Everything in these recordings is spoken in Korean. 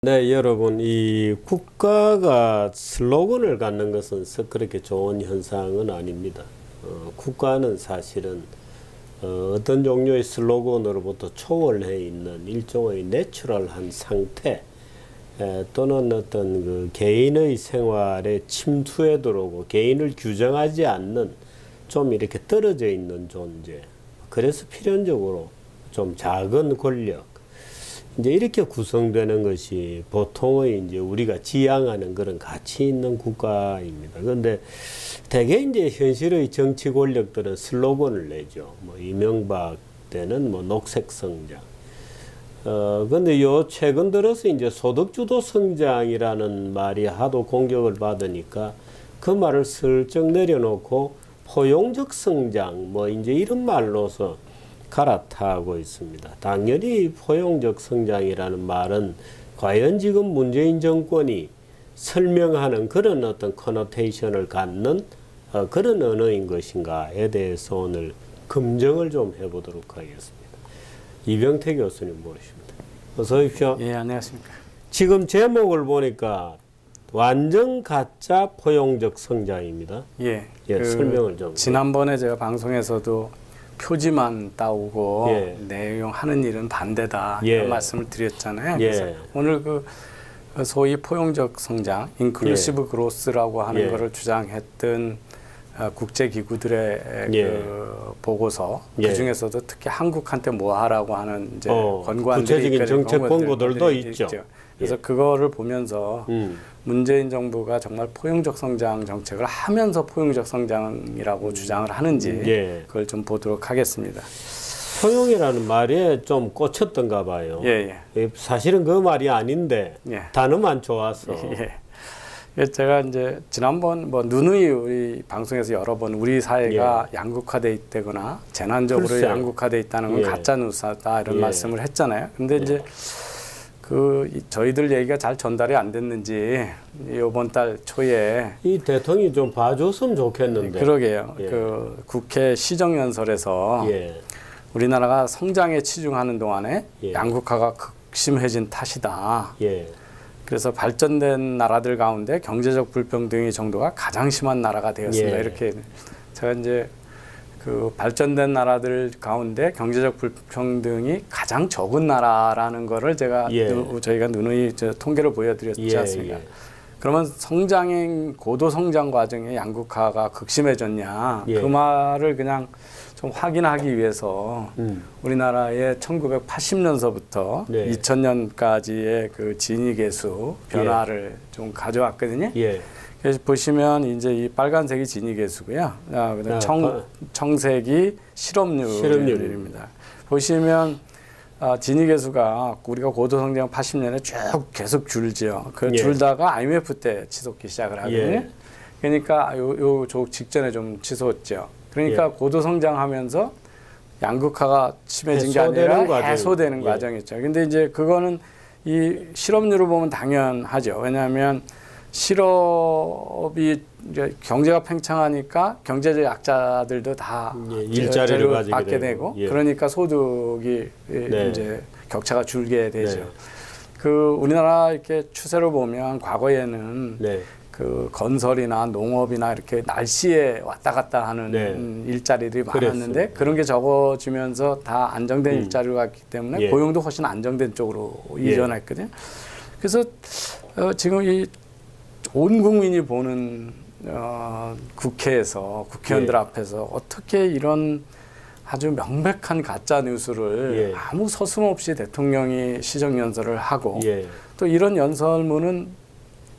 네, 여러분, 이 국가가 슬로건을 갖는 것은 그렇게 좋은 현상은 아닙니다. 국가는 사실은 어떤 종류의 슬로건으로부터 초월해 있는 일종의 내추럴한 상태, 또는 어떤 그 개인의 생활에 침투해 들어오고 개인을 규정하지 않는 좀 이렇게 떨어져 있는 존재. 그래서 필연적으로 좀 작은 권력, 이제 이렇게 구성되는 것이 보통의 이제 우리가 지향하는 그런 가치 있는 국가입니다. 그런데 대개 이제 현실의 정치 권력들은 슬로건을 내죠. 뭐 이명박 때는 뭐 녹색 성장. 근데 요 최근 들어서 이제 소득주도 성장이라는 말이 하도 공격을 받으니까 그 말을 슬쩍 내려놓고 포용적 성장 뭐 이제 이런 말로서 갈아타고 있습니다. 당연히 포용적 성장이라는 말은 과연 지금 문재인 정권이 설명하는 그런 어떤 커노테이션을 갖는 그런 언어인 것인가에 대해서 오늘 검증을 좀 해보도록 하겠습니다. 이병태 교수님 모십니다. 어서 오십시오. 예, 안녕하십니까. 지금 제목을 보니까 완전 가짜 포용적 성장입니다. 예, 설명을 좀. 지난번에 제가 방송에서도 표지만 따오고 내용 하는 일은 반대다 이런 말씀을 드렸잖아요. 그래서 오늘 그 소위 포용적 성장, 인클루시브 그로스라고 하는 것을 주장했던 국제기구들의 그 보고서, 그 중에서도 특히 한국한테 뭐 하라고 하는 이제 권고안들이 구체적인 정책 권고들도 있죠. 그래서 그거를 보면서 문재인 정부가 정말 포용적 성장 정책을 하면서 포용적 성장이라고 주장을 하는지 그걸 좀 보도록 하겠습니다. 포용이라는 말에 좀 꽂혔던가 봐요. 사실은 그 말이 아닌데 단어만 좋아서. 제가 이제 지난번 뭐 누누이 우리 방송에서 여러 번 우리 사회가 양극화돼 있다거나 재난적으로 글쎄. 양극화돼 있다는 건 가짜 뉴스다 이런 말씀을 했잖아요. 근데 이제 저희들 얘기가 잘 전달이 안 됐는지 이번 달 초에 이 대통령이 좀 봐줬으면 좋겠는데. 그러게요. 그 국회 시정연설에서 우리나라가 성장에 치중하는 동안에 양극화가 극심해진 탓이다. 그래서 발전된 나라들 가운데 경제적 불평등의 정도가 가장 심한 나라가 되었습니다. 이렇게 제가 이제 그 발전된 나라들 가운데 경제적 불평등이 가장 적은 나라라는 거를 제가 저희가 누누이 통계를 보여드렸지 않습니까? 그러면 고도 성장 과정에 양극화가 극심해졌냐? 그 말을 그냥 좀 확인하기 위해서 우리나라의 1980년서부터 2000년까지의 그 진위계수 변화를 좀 가져왔거든요. 그래서 보시면 이제 이 빨간색이 진위계수고요. 청색이 실업률입니다. 보시면 진위계수가 우리가 고도성장 80년에 쭉 계속 줄죠. 줄다가 IMF 때 치솟기 시작을 하거든요. 그러니까 요 직전에 좀 치솟죠. 그러니까 고도성장하면서 양극화가 심해진 게 아니라 해소되는 과정이죠. 근데 이제 그거는 이 실업률을 보면 당연하죠. 왜냐하면 실업이 이제 경제가 팽창하니까 경제적 약자들도 다 일자리를 받게 되고 그러니까 소득이 이제 격차가 줄게 되죠. 그 우리나라 이렇게 추세를 보면 과거에는 그 건설이나 농업이나 이렇게 날씨에 왔다 갔다 하는 일자리들이 많았는데 그런 게 적어지면서 다 안정된 일자리로 갔기 때문에 고용도 훨씬 안정된 쪽으로 이전했거든요. 그래서 지금 이 온 국민이 보는 국회에서 국회의원들 앞에서 어떻게 이런 아주 명백한 가짜 뉴스를 아무 서슴없이 대통령이 시정연설을 하고 또 이런 연설문은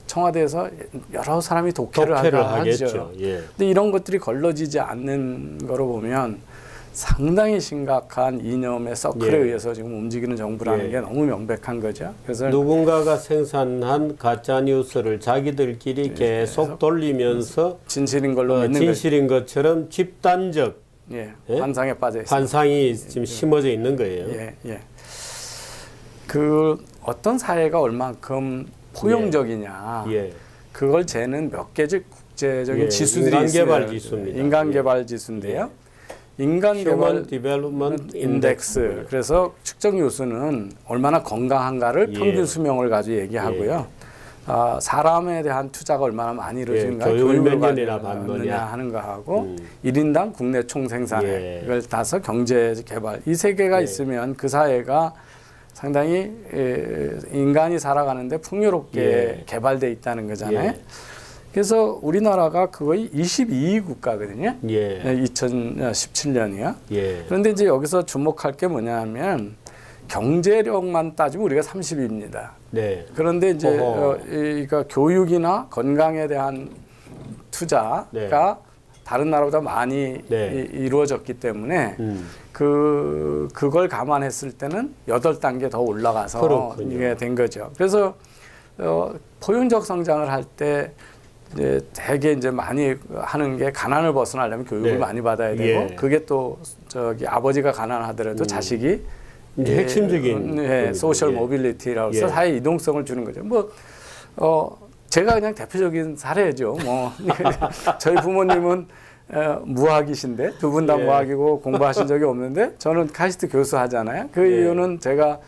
청와대에서 여러 사람이 독해를 하죠. 근데 이런 것들이 걸러지지 않는 거로 보면 상당히 심각한 이념의 서클에 의해서 지금 움직이는 정부라는 게 너무 명백한 거죠. 그래서 누군가가 생산한 가짜 뉴스를 자기들끼리 계속 돌리면서 진실인 걸로 믿는 진실인 것처럼 집단적 환상에 빠져 있습니다. 환상이 지금 심어져 있는 거예요. 그 어떤 사회가 얼만큼 포용적이냐 그걸 재는 몇 개의 국제적인 지수들이 있어요. 인간개발 지수입니다. 인간개발 지수인데요. 인간 개발 디벨롭먼트 인덱스. 그래서 측정 요소는 얼마나 건강한가를 평균 수명을 가지고 얘기하고요. 사람에 대한 투자가 얼마나 많이 이루어지는가, 교육을 몇 년이나 받느냐 하는 거하고 1인당 국내 총생산액을 따서 경제 개발 이 세 개가 있으면 그 사회가 상당히 인간이 살아가는데 풍요롭게 개발돼 있다는 거잖아요. 그래서 우리나라가 거의 22위 국가거든요. 2017년이요. 그런데 이제 여기서 주목할 게 뭐냐면 경제력만 따지면 우리가 30위입니다. 그런데 이제 그러니까 교육이나 건강에 대한 투자가 다른 나라보다 많이 이루어졌기 때문에 그걸 감안했을 때는 8단계 더 올라가서 이게 된 거죠. 그래서 포용적 성장을 할 때 이제 되게 이제 많이 하는 게 가난을 벗어나려면 교육을 많이 받아야 되고 그게 또 저기 아버지가 가난하더라도 자식이 핵심적인 소셜 모빌리티라고 해서 사회 이동성을 주는 거죠. 뭐 제가 그냥 대표적인 사례죠. 뭐 저희 부모님은 무학이신데 두 분 다 무학이고 공부하신 적이 없는데 저는 카이스트 교수 하잖아요. 그 이유는 제가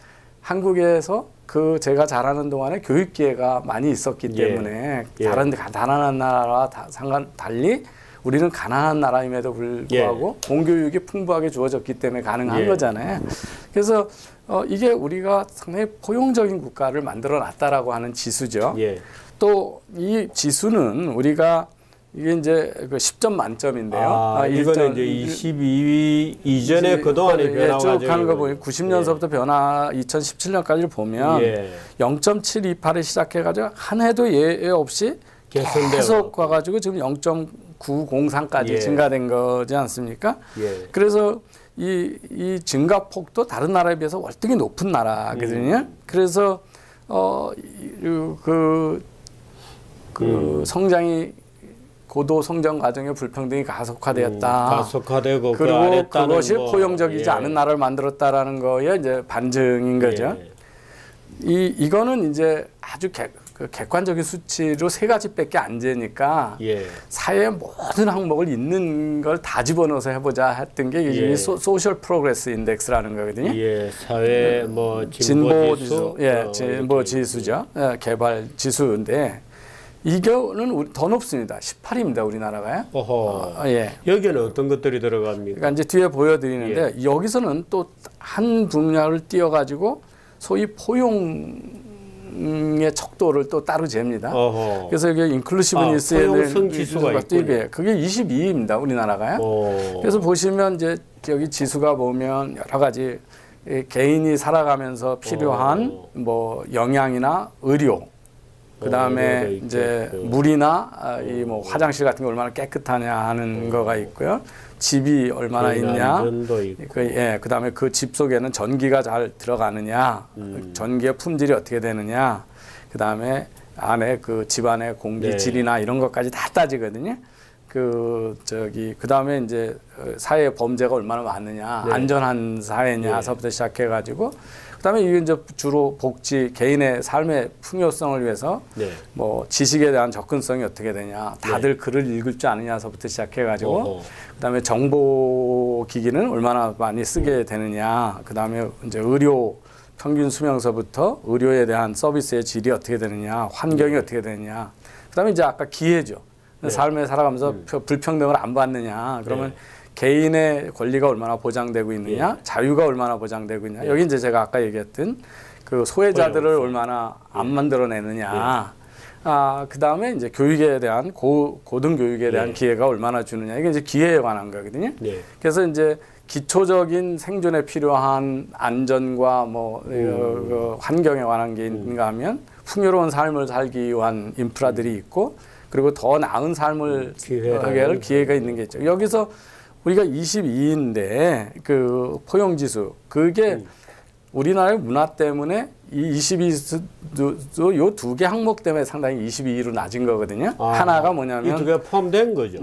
한국에서 제가 자라는 동안에 교육 기회가 많이 있었기 때문에 다른 가난한 나라와 달리 우리는 가난한 나라임에도 불구하고 공교육이 풍부하게 주어졌기 때문에 가능한 거잖아요. 그래서 이게 우리가 상당히 포용적인 국가를 만들어 놨다라고 하는 지수죠. 또 이 지수는 우리가 이게 이제 그 10점 만점인데요. 이거는 이제 22위 이전에 그동안의 변화 쭉 하는 거 보면 90년서부터 변화 2017년까지를 보면 0.728에 시작해가지고 한 해도 예외 없이 계속 가가지고 지금 0.903까지 증가된 거지 않습니까? 그래서 이 증가폭도 다른 나라에 비해서 월등히 높은 나라거든요. 그래서 성장이 고도 성장 과정의 불평등이 가속화되었다. 가속화되고 그리고 그것이 포용적이지 않은 나라를 만들었다라는 거에 이제 반증인 거죠. 이거는 이제 아주 객관적인 수치로 3가지밖에 안 되니까 사회의 모든 항목을 있는 걸 다 집어넣어서 해보자 했던 게 이게 소셜 프로그레스 인덱스라는 거거든요. 사회 뭐 진보 지수, 진보 지수죠. 개발 지수인데. 이거는 더 높습니다. 18입니다, 우리나라가요. 여기는 어떤 것들이 들어갑니까? 그러니까 이제 뒤에 보여드리는데 여기서는 또 한 분야를 띄워가지고 소위 포용의 척도를 또 따로 잽니다. 그래서 이게 인클루시브니스에 포용성 지수가 있군요. 그게 22입니다, 우리나라가요. 그래서 보시면 이제 여기 지수가 보면 여러 가지 개인이 살아가면서 필요한 뭐 영양이나 의료. 그 다음에 이제 물이나 이 뭐 화장실 같은 게 얼마나 깨끗하냐 하는 거가 있고요. 집이 얼마나 있냐. 그 다음에 그 집 속에는 전기가 잘 들어가느냐. 전기의 품질이 어떻게 되느냐. 그 다음에 안에 그 집안의 공기 질이나 이런 것까지 다 따지거든요. 그 다음에 이제 사회 범죄가 얼마나 많으냐. 안전한 사회냐서부터 시작해가지고 그다음에 이게 이제 주로 복지, 개인의 삶의 풍요성을 위해서 뭐 지식에 대한 접근성이 어떻게 되냐, 다들 글을 읽을 줄 아느냐서부터 시작해가지고 그다음에 정보 기기는 얼마나 많이 쓰게 되느냐, 그다음에 이제 의료 평균 수명서부터 의료에 대한 서비스의 질이 어떻게 되느냐, 환경이 어떻게 되느냐, 그다음에 이제 아까 기회죠. 삶에 살아가면서 불평등을 안 받느냐, 그러면 개인의 권리가 얼마나 보장되고 있느냐, 자유가 얼마나 보장되고 있느냐. 여기 이제 제가 아까 얘기했던 그 소외자들을 얼마나 안 만들어내느냐. 그 다음에 이제 교육에 대한 고등교육에 대한 기회가 얼마나 주느냐. 이게 이제 기회에 관한 거거든요. 그래서 이제 기초적인 생존에 필요한 안전과 뭐 그 환경에 관한 게 있는가 하면 풍요로운 삶을 살기 위한 인프라들이 있고, 그리고 더 나은 삶을 하게 기회가 있는 게 있죠. 여기서 우리가 22인데 그 포용지수, 그게 우리나라의 문화 때문에 이 22도 요 2개 항목 때문에 상당히 22위로 낮은 거거든요. 하나가 뭐냐면 이 2개가 포함된 거죠.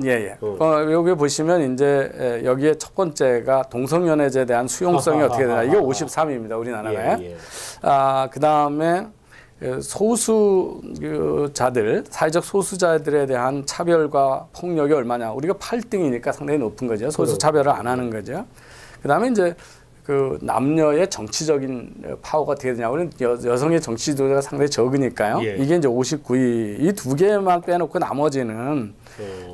여기 보시면 이제 여기에 첫 번째가 동성연애제에 대한 수용성이 어떻게 되나, 이게 53위입니다, 우리나라가요. 그 다음에 소수자들, 사회적 소수자들에 대한 차별과 폭력이 얼마냐. 우리가 8등이니까 상당히 높은 거죠. 소수 차별을 안 하는 거죠. 그다음에 이제 그 남녀의 정치적인 파워가 어떻게 되냐고는 여성의 정치 지도자가 상당히 적으니까요. 예. 이게 이제 59위. 이 두 개만 빼놓고 나머지는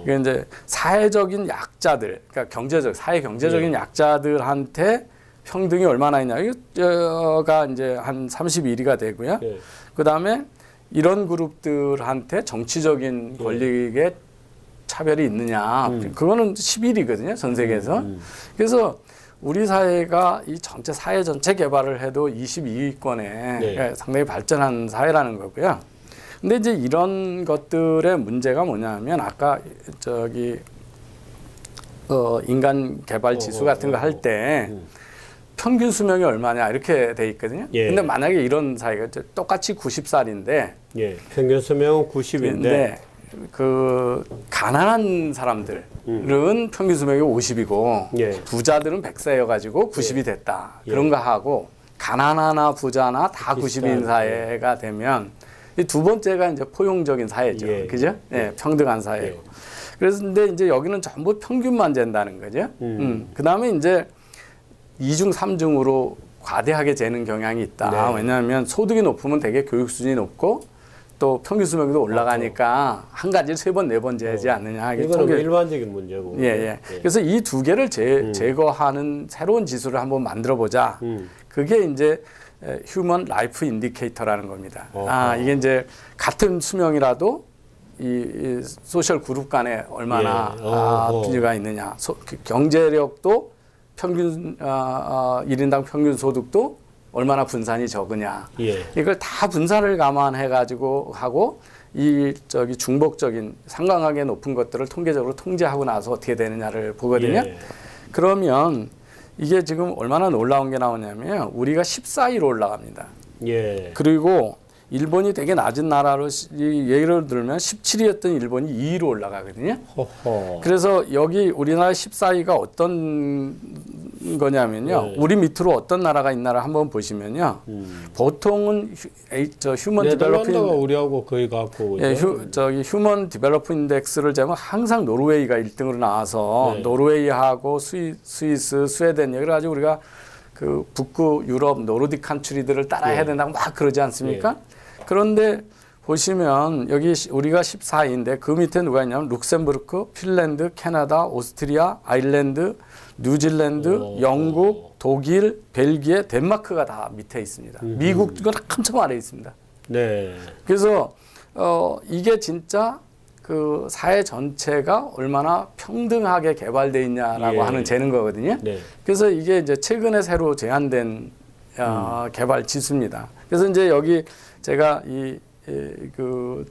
이게 이제 사회적인 약자들, 그러니까 사회 경제적인 약자들한테 평등이 얼마나 있냐. 이거가 이제 한 31위가 되고요. 그 다음에 이런 그룹들한테 정치적인 권력의 차별이 있느냐. 그거는 11위거든요. 전 세계에서. 그래서 우리 사회가 이 전체 사회 전체 개발을 해도 22위권에 상당히 발전한 사회라는 거고요. 근데 이제 이런 것들의 문제가 뭐냐면 아까 인간 개발 지수 같은 거 할 때 평균 수명이 얼마냐 이렇게 돼 있거든요. 근데 만약에 이런 사회가 똑같이 90살인데 평균 수명은 90인데 그 가난한 사람들은 평균 수명이 50이고 부자들은 100세여 가지고 90이 됐다. 그런가 하고 가난하나 부자나 다 90인 사회가 되면 이 두 번째가 이제 포용적인 사회죠. 그죠? 평등한 사회고. 그래서 근데 이제 여기는 전부 평균만 잰다는 거죠. 그다음에 이제 2중, 3중으로 과대하게 재는 경향이 있다. 왜냐하면 소득이 높으면 되게 교육 수준이 높고 또 평균 수명도 올라가니까 한 가지를 3번, 4번 재지 않느냐. 이거는 일반적인 문제고. 그래서 이 두 개를 제거하는 새로운 지수를 한번 만들어 보자. 그게 이제 휴먼 라이프 인디케이터라는 겁니다. 이게 이제 같은 수명이라도 이 소셜 그룹 간에 얼마나 비례가 있느냐. 경제력도 평균 1인당 평균 소득도 얼마나 분산이 적으냐. 이걸 다 분산을 감안해 가지고 하고 이 중복적인 상관관계 높은 것들을 통계적으로 통제하고 나서 어떻게 되느냐를 보거든요. 그러면 이게 지금 얼마나 놀라운 게 나오냐면 우리가 14위로 올라갑니다. 그리고 일본이 되게 낮은 나라로 예를 들면 17위였던 일본이 2위로 올라가거든요. 그래서 여기 우리나라 14위가 어떤 거냐면요. 우리 밑으로 어떤 나라가 있나를 한번 보시면요. 보통은 휴먼 디벨로핑 우리하고 거의 같고 휴먼 디벨로핑 인덱스를 재면 항상 노르웨이가 1등으로 나와서 노르웨이하고 스위스, 스웨덴 여러 가지 우리가 그 북구 유럽 노르딕 칸츄리들을 따라해야 된다고 막 그러지 않습니까? 그런데 보시면 여기 우리가 14위인데 그 밑에 누가 있냐면 룩셈부르크, 핀란드, 캐나다, 오스트리아, 아일랜드, 뉴질랜드, 영국, 독일, 벨기에, 덴마크가 다 밑에 있습니다. 미국은 한참 아래에 있습니다. 그래서 이게 진짜 그 사회 전체가 얼마나 평등하게 개발되어 있냐라고 하는 재는 거거든요. 그래서 이게 이제 최근에 새로 제안된 개발 지수입니다. 그래서 이제 여기 제가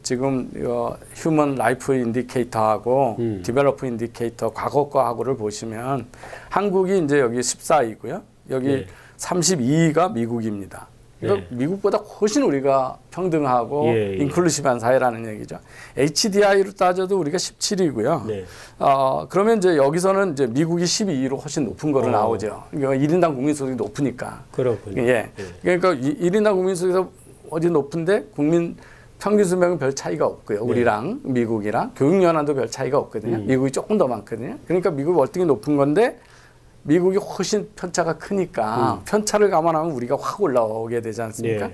지금 휴먼 라이프 인디케이터하고 디벨로프 인디케이터 과거 거하고를 보시면 한국이 이제 여기 14위고요. 여기 32위가 미국입니다. 그러니까 미국보다 훨씬 우리가 평등하고 인클루시브한 사회라는 얘기죠. HDI로 따져도 우리가 17위고요. 그러면 이제 여기서는 이제 미국이 12위로 훨씬 높은 거로 나오죠. 그러니까 1인당 국민소득이 높으니까. 그렇군요. 그러니까 1인당 국민소득에서 어디 높은데 국민 평균 수명은 별 차이가 없고요. 우리랑 미국이랑 교육연한도 별 차이가 없거든요. 미국이 조금 더 많거든요. 그러니까 미국이 월등히 높은 건데 미국이 훨씬 편차가 크니까 편차를 감안하면 우리가 확 올라오게 되지 않습니까?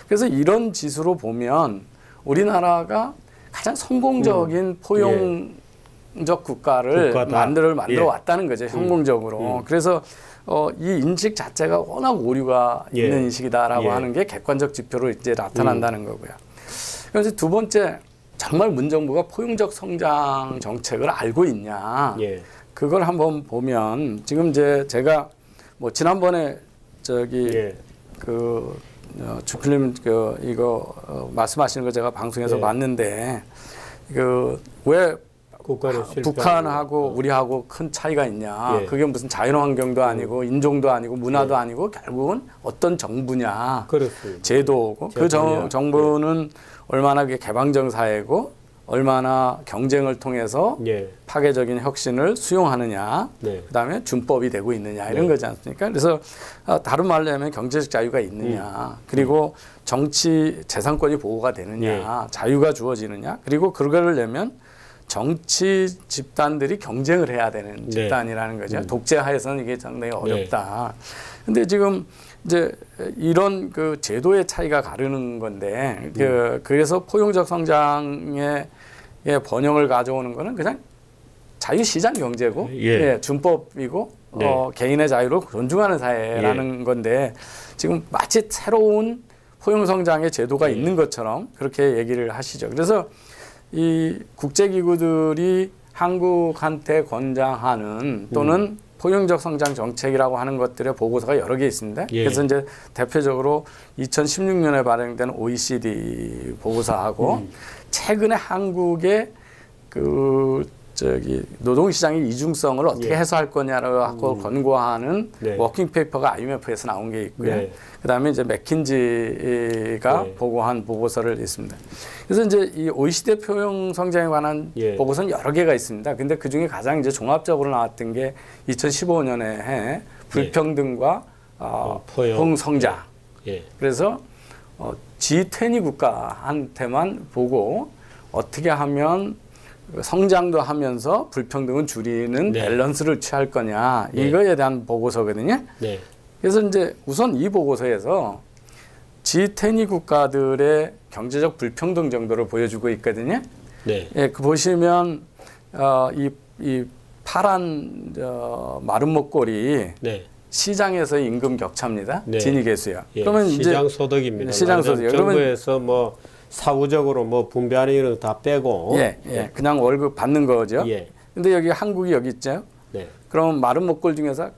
그래서 이런 지수로 보면 우리나라가 가장 성공적인 포용적 국가를 만들어 왔다는 거죠. 성공적으로. 그래서 이 인식 자체가 워낙 오류가 있는 인식이다라고 하는 게 객관적 지표로 이제 나타난다는 거고요. 그래서 두 번째, 정말 문정부가 포용적 성장 정책을 알고 있냐? 그걸 한번 보면 지금 이제 제가 뭐 지난번에 주필님 이거 말씀하시는 거 제가 방송에서 봤는데 왜 북한하고 우리하고 큰 차이가 있냐? 그게 무슨 자연환경도 아니고 인종도 아니고 문화도 아니고 결국은 어떤 정부냐? 제도고 그 정부는 얼마나 개방적 사회고 얼마나 경쟁을 통해서 예. 파괴적인 혁신을 수용하느냐, 네. 그다음에 준법이 되고 있느냐 이런 네. 거지 않습니까? 그래서 다른 말로 하면 경제적 자유가 있느냐, 그리고 정치 재산권이 보호가 되느냐, 자유가 주어지느냐, 그리고 그거를 내면 정치 집단들이 경쟁을 해야 되는 집단이라는 거죠. 독재하에서는 이게 상당히 어렵다. 근데 지금 이제 이런 그 제도의 차이가 가르는 건데 그래서 포용적 성장의 번영을 가져오는 거는 그냥 자유시장 경제고 준법이고 개인의 자유를 존중하는 사회라는 건데 지금 마치 새로운 포용성장의 제도가 있는 것처럼 그렇게 얘기를 하시죠. 그래서 이 국제기구들이 한국한테 권장하는 또는 포용적 성장 정책이라고 하는 것들의 보고서가 여러 개 있습니다. 그래서 이제 대표적으로 2016년에 발행된 OECD 보고서하고 최근에 한국의 그 노동시장의 이중성을 어떻게 해소할 거냐라고 권고하는 워킹 페이퍼가 IMF에서 나온 게 있고요. 그다음에 이제 맥킨지가 보고한 보고서를 있습니다. 그래서 이제 이 OECD 포용 성장에 관한 보고서는 여러 개가 있습니다. 근데 그 중에 가장 이제 종합적으로 나왔던 게 2015년에 불평등과 포용 성장. 그래서 G20 국가한테만 보고 어떻게 하면 성장도 하면서 불평등은 줄이는 밸런스를 취할 거냐 이거에 대한 보고서거든요. 그래서 이제 우선 이 보고서에서 G20 국가들의 경제적 불평등 정도를 보여주고 있거든요. 그 보시면 이 파란 마른 목걸이 시장에서의 임금 격차입니다. 지니 계수요. 그러면 시장 소득입니다. 시장 소득. 정부에서 뭐 사후적으로 뭐 분배하는 이런 다 빼고 그냥 월급 받는 거죠. 근데 여기 한국이 여기 있죠. 그럼 마른 목골 중에서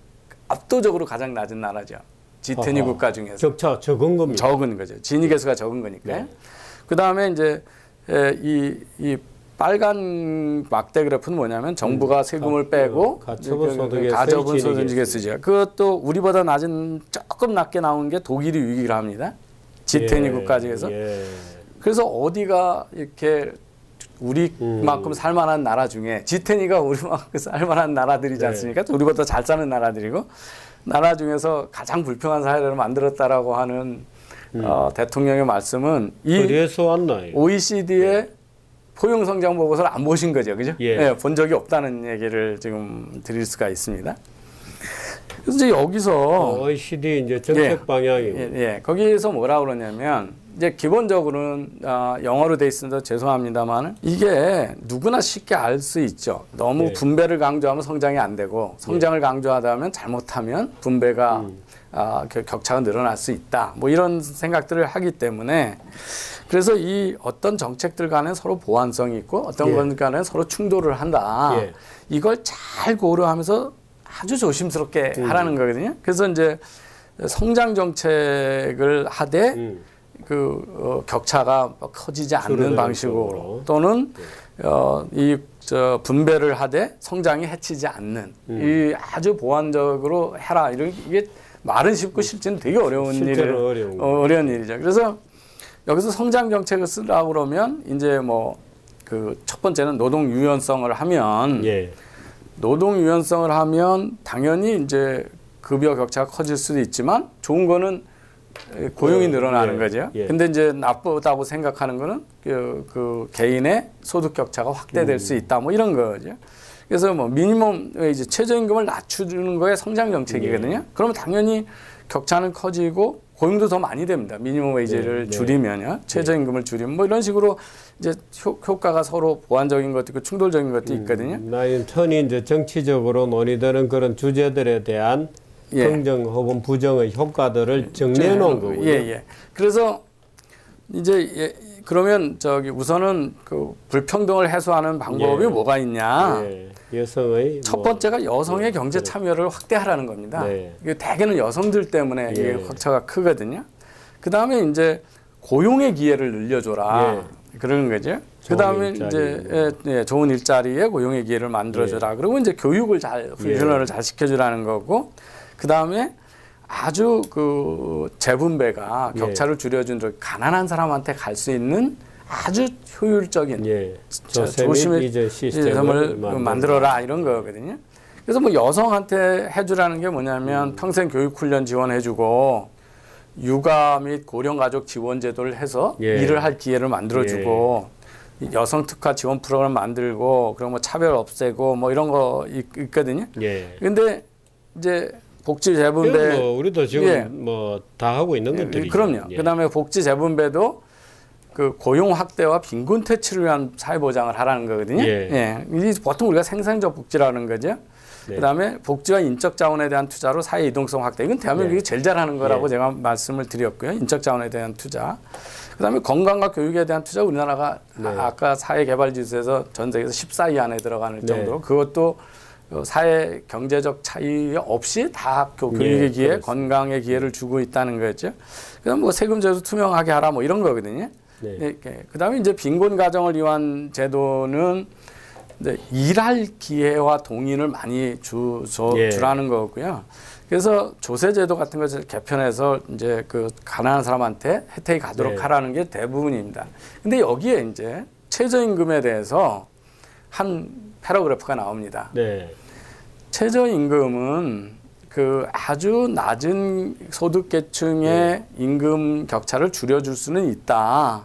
압도적으로 가장 낮은 나라죠. G20 국가 중에서. 격차 적은 겁니다. 적은 거죠. 진위 계수가 적은 거니까. 그다음에 이제 이 빨간 막대 그래프는 뭐냐면 정부가 세금을 빼고 가처분 소득 계수죠. 그것도 우리보다 낮은 조금 낮게 나온 게 독일이 6위를 합니다. G20 국가 중에서. 그래서 어디가 이렇게 우리만큼 살만한 나라 중에 G20가 우리만큼 살만한 나라들이지 않습니까? 우리보다 잘 사는 나라들이고 나라 중에서 가장 불평한 사회를 만들었다라고 하는 대통령의 말씀은 이 OECD의 포용성장 보고서를 안 보신 거죠, 그죠? 본 적이 없다는 얘기를 지금 드릴 수가 있습니다. 그래서 이제 여기서 OECD 이제 정책 방향이 거기에서 뭐라 그러냐면 이제 기본적으로는 영어로 돼 있어서 죄송합니다만 이게 누구나 쉽게 알 수 있죠. 너무 분배를 강조하면 성장이 안 되고 성장을 강조하다 하면 잘못하면 분배가 격차가 늘어날 수 있다. 뭐 이런 생각들을 하기 때문에 그래서 이 어떤 정책들 간에 서로 보완성이 있고 어떤 것 간에 서로 충돌을 한다. 이걸 잘 고려하면서 아주 조심스럽게 하라는 거거든요. 그래서 이제 성장 정책을 하되 격차가 커지지 않는 방식으로 또는 분배를 하되 성장이 해치지 않는 이 아주 보완적으로 해라. 이게 말은 쉽고 실제는 되게 어려운 일이죠. 그래서 여기서 성장 정책을 쓰라고 그러면 이제 뭐 그 첫 번째는 노동 유연성을 하면 노동 유연성을 하면 당연히 이제 급여 격차가 커질 수도 있지만 좋은 거는 고용이 늘어나는 거죠. 근데 이제 나쁘다고 생각하는 거는 그 개인의 소득 격차가 확대될 수 있다. 뭐 이런 거죠. 그래서 뭐 미니멈 이제 최저임금을 낮추는 거에 성장 정책이거든요. 그러면 당연히 격차는 커지고 고용도 더 많이 됩니다. 미니멈 웨이지를 줄이면요. 최저임금을 줄이면 뭐 이런 식으로 이제 효과가 서로 보완적인 것도 있고 충돌적인 것도 있거든요. 흔히 이제 정치적으로 논의되는 그런 주제들에 대한 긍정 혹은 부정의 효과들을 정리해 놓은 거고요. 그래서 이제 그러면 우선은 그 불평등을 해소하는 방법이 뭐가 있냐? 여성의 첫 번째가 여성의 경제 참여를 확대하라는 겁니다. 이게 대개는 여성들 때문에 이게 격차가 크거든요. 그 다음에 이제 고용의 기회를 늘려줘라. 그러는 거죠. 그 다음에 이제 좋은 일자리에 고용의 기회를 만들어줘라. 그리고 이제 교육을 훈련을 잘 시켜주라는 거고. 그 다음에 아주 그 재분배가 격차를 줄여준 가난한 사람한테 갈 수 있는 아주 효율적인 조심의 이제 시스템을 만들어라 이런 거거든요. 그래서 뭐 여성한테 해주라는 게 뭐냐면 평생 교육훈련 지원해주고 육아 및 고령가족 지원제도를 해서 일을 할 기회를 만들어주고 여성 특화 지원 프로그램 만들고 그런 뭐 차별 없애고 뭐 이런 거 있거든요. 근데 이제 복지 재분배 뭐 우리도 지금 뭐 다 하고 있는 것들이 그럼요. 그다음에 복지 재분배도 그 고용 확대와 빈곤 퇴치를 위한 사회 보장을 하라는 거거든요. 이 보통 우리가 생산적 복지라는 거죠. 그다음에 복지와 인적 자원에 대한 투자로 사회 이동성 확대. 이건 대한민국이 제일 잘하는 거라고 제가 말씀을 드렸고요. 인적 자원에 대한 투자. 그다음에 건강과 교육에 대한 투자. 우리나라가 아까 사회 개발 지수에서 전 세계에서 14위 안에 들어가는 정도로 그것도 사회 경제적 차이 없이 다 교육의 기회, 건강의 기회를 주고 있다는 거죠. 그다음 뭐 세금 제도 투명하게 하라 뭐 이런 거거든요. 그다음에 이제 빈곤 가정을 위한 제도는 일할 기회와 동인을 많이 주라는 거고요. 그래서 조세제도 같은 것을 개편해서 이제 그 가난한 사람한테 혜택이 가도록 하라는 게 대부분입니다. 근데 여기에 이제 최저임금에 대해서 한 패러그래프가 나옵니다. 최저임금은 그 아주 낮은 소득계층의 임금 격차를 줄여줄 수는 있다.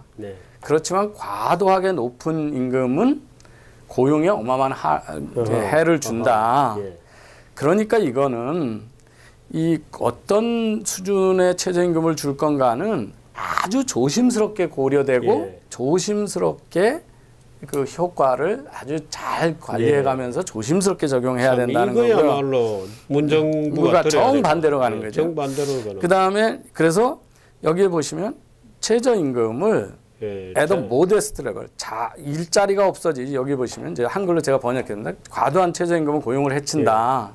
그렇지만 과도하게 높은 임금은 고용에 어마어마한 해를 준다. 그러니까 이거는 이 어떤 수준의 최저임금을 줄 건가는 아주 조심스럽게 고려되고 조심스럽게 그 효과를 아주 잘 관리해가면서 조심스럽게 적용해야 된다는 거고요. 이거야말로 문정부가 정반대로 가는 거죠. 정반대로 가는. 그다음에 그래서 여기에 보시면 최저임금을 at a modest level, 일자리가 없어지지. 여기 보시면 이제 한글로 제가 번역했는데 과도한 최저임금은 고용을 해친다.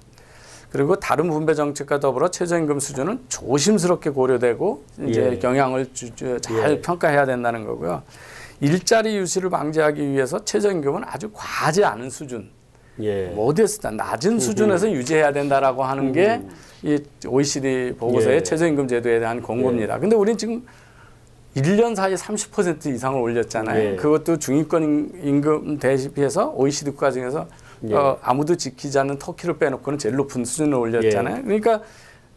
그리고 다른 분배 정책과 더불어 최저임금 수준은 조심스럽게 고려되고 이제 영향을 잘 평가해야 된다는 거고요. 일자리 유지를 방지하기 위해서 최저임금은 아주 과하지 않은 수준, 모데스트한 낮은 수준에서 유지해야 된다라고 하는 게 이 OECD 보고서의 최저임금 제도에 대한 권고입니다. 근데 우리는 지금 1년 사이에 30% 이상을 올렸잖아요. 그것도 중위권 임금 대비해서 OECD 국가 중에서 아무도 지키지 않는 터키를 빼놓고는 제일 높은 수준을 올렸잖아요. 그러니까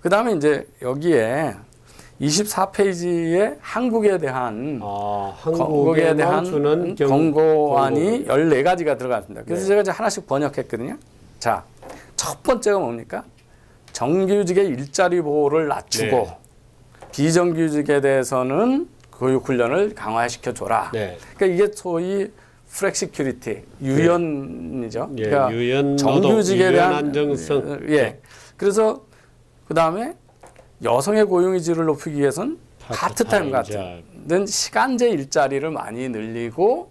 그다음에 이제 여기에 24페이지에 한국에 대한 한국에 대한 권고안이 14가지가 들어갔습니다. 그래서 제가 이제 하나씩 번역했거든요. 자, 첫 번째가 뭡니까? 정규직의 일자리 보호를 낮추고 비정규직에 대해서는 교육훈련을 강화시켜 줘라. 그러니까 이게 소위 플렉시큐리티, 유연이죠. 그러니까 유연 정규직에 대한 안정성. 그래서 그 다음에 여성의 고용의 질을 높이기 위해서는 파트타임 같은 시간제 일자리를 많이 늘리고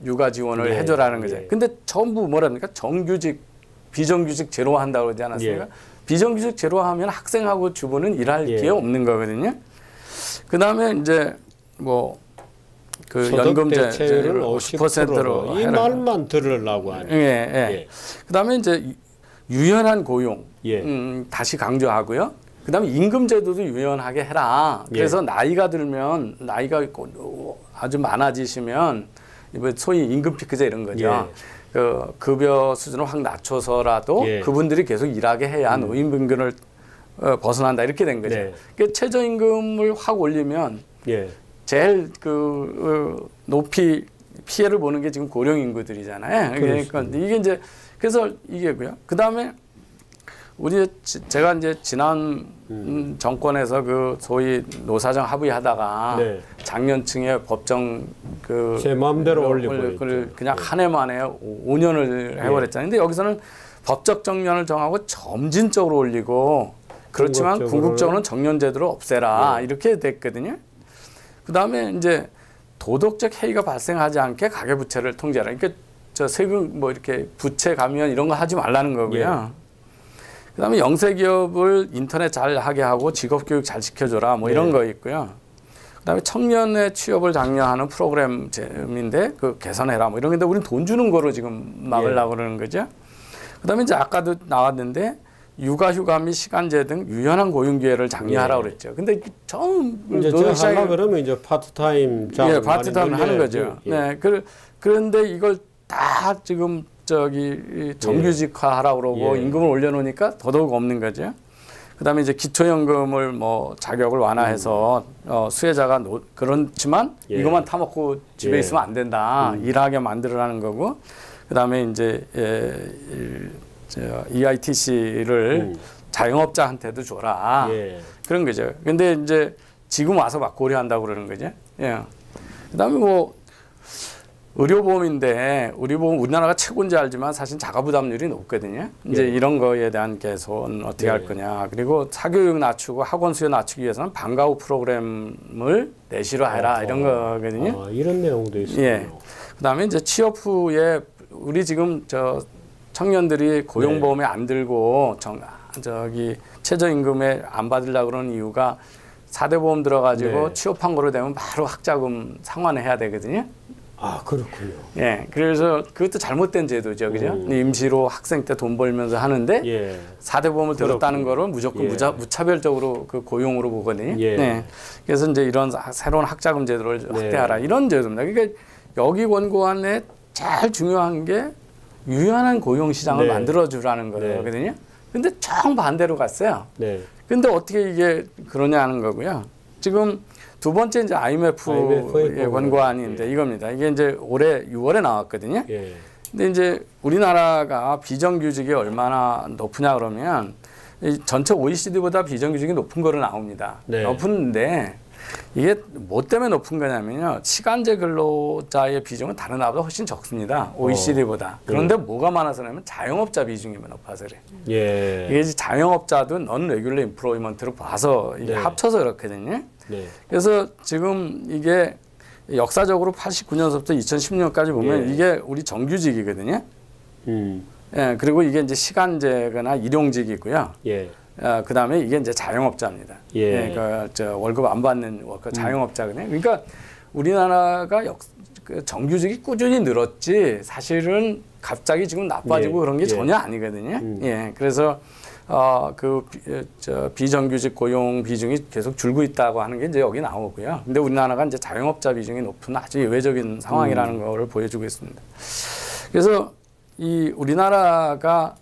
육아 지원을 해줘라는 거죠. 근데 전부 뭐랍니까? 정규직, 비정규직 제로화한다고 그러지 않았습니까? 비정규직 제로화하면 학생하고 주부는 일할 기회 없는 거거든요. 그 다음에 이제 뭐 그 연금제 50%로 이 말만 들으려고 하니. 그 다음에 이제 유연한 고용 다시 강조하고요. 그 다음에 임금제도도 유연하게 해라. 그래서 나이가 들면 나이가 아주 많아지시면 소위 임금 피크제 이런 거죠. 그 급여 수준을 확 낮춰서라도 그분들이 계속 일하게 해야 노인분견을 벗어난다 이렇게 된 거죠. 그러니까 최저임금을 확 올리면 제일 높이 피해를 보는 게 지금 고령 인구들이잖아요. 그러니까 이게 이제 그래서 이게고요. 그 다음에 제가 이제 지난 정권에서 그 소위 노사정 합의하다가 장년층의 법정 제 마음대로 올리고 그냥 한 해 만에 5년을 해버렸잖아요. 근데 여기서는 법적 정년을 정하고 점진적으로 올리고 그렇지만 궁극적으로는 정년제도를 없애라 이렇게 됐거든요. 그 다음에 이제 도덕적 해이가 발생하지 않게 가계부채를 통제하라. 그러니까 저 세금 뭐 이렇게 부채 감면 이런 거 하지 말라는 거고요. 그 다음에 영세 기업을 인터넷 잘 하게 하고 직업 교육 잘 시켜줘라 뭐 이런 거 있고요. 그 다음에 청년의 취업을 장려하는 프로그램인데 그 개선해라 뭐 이런 건데 우리는 돈 주는 거로 지금 막으려고 그러는 거죠. 그 다음에 이제 아까도 나왔는데 육아휴가 및 시간제 등 유연한 고용기회를 장려하라고 그랬죠. 근데 처음 이제 하려 그러면 이제 파트타임 작업 예, 파트타임 하는 거죠. 예. 네, 그런데 이걸 다 지금 저기 정규직화하라고 그러고 임금을 올려놓으니까 더더욱 없는 거죠. 그다음에 이제 기초연금을 뭐 자격을 완화해서 수혜자가 그렇지만 이것만 타먹고 집에 있으면 안 된다. 일하게 만들어라는 거고. 그다음에 이제 EITC를 자영업자한테도 줘라. 그런 거죠. 근데 이제 지금 와서 막 고려한다고 그러는 거죠. 예. 그다음에 뭐 의료보험인데 의료보험 우리나라가 최고인지 알지만 사실 자가부담률이 높거든요. 이제 이런 거에 대한 개선 어떻게 할 거냐. 그리고 사교육 낮추고 학원 수요 낮추기 위해서는 방과 후 프로그램을 내시로 해라 이런 거거든요. 이런 내용도 있어요. 예. 그다음에 이제 취업 후에 우리 지금 저 청년들이 고용보험에 안 들고 저기 최저임금에 안 받으려고 그러는 이유가 4대 보험 들어가지고 취업한 거로 되면 바로 학자금 상환해야 되거든요. 아, 그렇군요. 예, 그래서 그것도 잘못된 제도죠, 그죠? 임시로 학생 때 돈 벌면서 하는데 4대 보험을 들었다는 거를 무조건 무차별적으로 그 고용으로 보거든요. 네. 그래서 이제 이런 새로운 학자금 제도를 확대하라 이런 제도입니다. 그러니까 여기 권고안에 제일 중요한 게 유연한 고용 시장을 만들어주라는 거거든요. 근데 정반대로 갔어요. 근데 어떻게 이게 그러냐 하는 거고요. 지금 두 번째 이제 IMF의 권고안인데 이겁니다. 이게 이제 올해 6월에 나왔거든요. 근데 이제 우리나라가 비정규직이 얼마나 높으냐 그러면 전체 OECD보다 비정규직이 높은 거로 나옵니다. 높은데 이게 뭐 때문에 높은 거냐면요. 시간제 근로자의 비중은 다른 나라보다 훨씬 적습니다. OECD보다. 그런데 뭐가 많아서냐면 자영업자 비중이 높아서 그래. 이게 자영업자도 넌 레귤러 인플로이먼트로 봐서 이게 합쳐서 그렇거든요. 그래서 지금 이게 역사적으로 89년서부터 2010년까지 보면 이게 우리 정규직이거든요. 예, 그리고 이게 이제 시간제거나 일용직이고요. 그 다음에 이게 이제 자영업자입니다. 저 월급 안 받는 자영업자거든요. 그러니까 우리나라가 그 정규직이 꾸준히 늘었지 사실은 갑자기 지금 나빠지고 그런 게 전혀 아니거든요. 그래서 비정규직 고용 비중이 계속 줄고 있다고 하는 게 이제 여기 나오고요. 근데 우리나라가 이제 자영업자 비중이 높은 아주 예외적인 상황이라는 거를 보여주고 있습니다. 그래서 이 우리나라가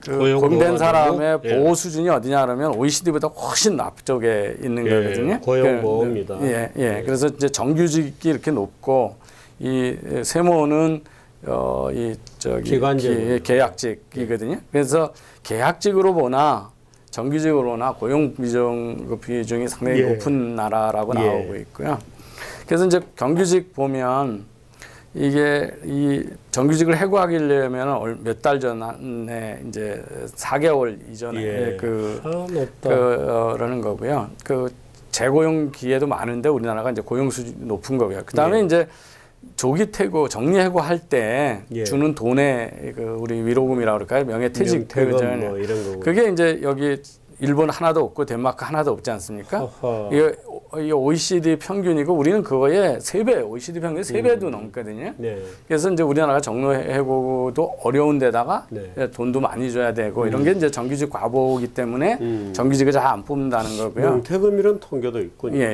그 공된 사람의 보호 수준이 어디냐 그러면 OECD보다 훨씬 앞쪽에 있는 거거든요. 고용보험입니다. 그래서 이제 정규직이 이렇게 높고 이 세모는 계약직이거든요. 그래서 계약직으로 보나 정규직으로 보나 고용 비중이 상당히 높은 나라라고 나오고 있고요. 그래서 이제 정규직 보면 이게 이 정규직을 해고하려면 몇 달 전에 이제 4개월 이전에 그러는 거고요. 그 재고용 기회도 많은데 우리나라가 이제 고용 수준이 높은 거고요. 그다음에 이제 조기 퇴고, 정리 해고할 때 주는 돈의 그 우리 위로금이라고 그럴까요? 명예퇴직 퇴근 뭐 이런 거고. 그게 이제 여기 일본 하나도 없고 덴마크 하나도 없지 않습니까? 이게 OECD 평균이고 우리는 그거에 3배, OECD 평균 3배도 넘거든요. 그래서 이제 우리나라가 정리해고도 어려운 데다가 돈도 많이 줘야 되고 이런 게 이제 정규직 과보이기 때문에 정규직을 잘 안 뽑는다는 거고요. 퇴금 이런 통계도 있군요.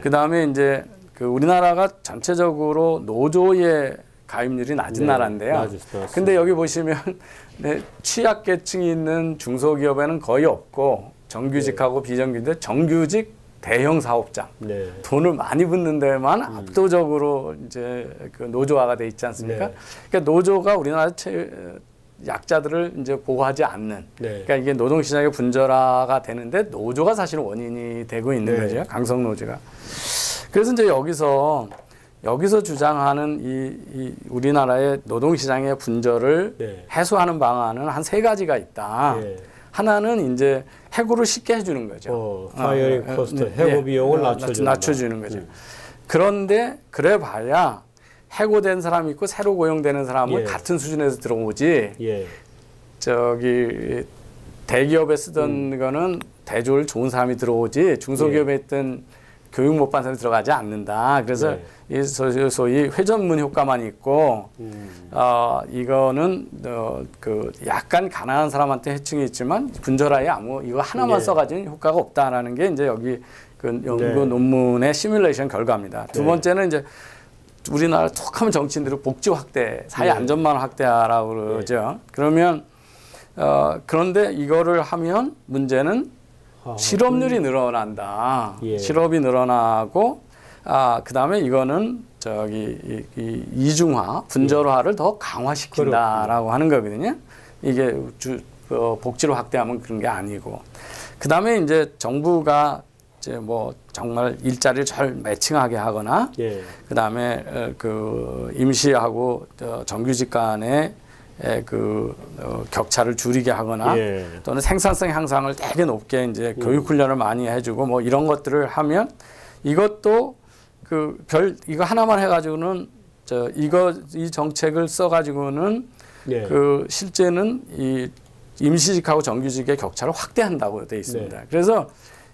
그 다음에 이제 그 우리나라가 전체적으로 노조의 가입률이 낮은 나라인데요. 근데 여기 보시면 취약계층이 있는 중소기업에는 거의 없고 정규직하고 비정규직인데 정규직 대형 사업장 돈을 많이 붓는 데만 압도적으로 이제 그 노조화가 돼 있지 않습니까? 그러니까 노조가 우리나라 약자들을 이제 보호하지 않는. 그러니까 이게 노동시장의 분절화가 되는데 노조가 사실 원인이 되고 있는 거죠. 강성 노조가. 그래서 이제 여기서 주장하는 이 우리나라의 노동시장의 분절을 해소하는 방안은 한 3가지가 있다. 하나는 이제 해고를 쉽게 해주는 거죠. 파이어링 코스트, 해고 비용을 낮춰주는 거죠. 그런데 그래봐야 해고된 사람이 있고 새로 고용되는 사람은 같은 수준에서 들어오지. 저기 대기업에 쓰던 거는 대조를 좋은 사람이 들어오지. 중소기업에 있던 교육 못 받은 사람이 들어가지 않는다. 그래서 네. 이 소위 회전문 효과만 있고 이거는 그 약간 가난한 사람한테 해충이 있지만 분절화에 아무 이거 하나만 네. 써가지고 효과가 없다라는 게 이제 여기 그 연구 네. 논문의 시뮬레이션 결과입니다. 두 네. 번째는 이제 우리나라 툭하면 정치인들이 복지 확대, 사회 네. 안전망 확대하라고 그러죠. 그러면 그런데 이거를 하면 문제는 실업률이 늘어난다. 예. 실업이 늘어나고 그다음에 이거는 저기 이중화, 분절화를 더 강화시킨다라고 하는 거거든요. 이게 복지로 확대하면 그런 게 아니고. 그다음에 이제 정부가 이제 뭐 정말 일자리를 잘 매칭하게 하거나 예. 그다음에 그 임시하고 정규직 간의 격차를 줄이게 하거나 예. 또는 생산성 향상을 되게 높게 이제 교육 훈련을 많이 해주고 뭐 이런 것들을 하면 이것도 이거 하나만 해가지고는 이 정책을 써가지고는 예. 그 실제는 이 임시직하고 정규직의 격차를 확대한다고 돼 있습니다. 네. 그래서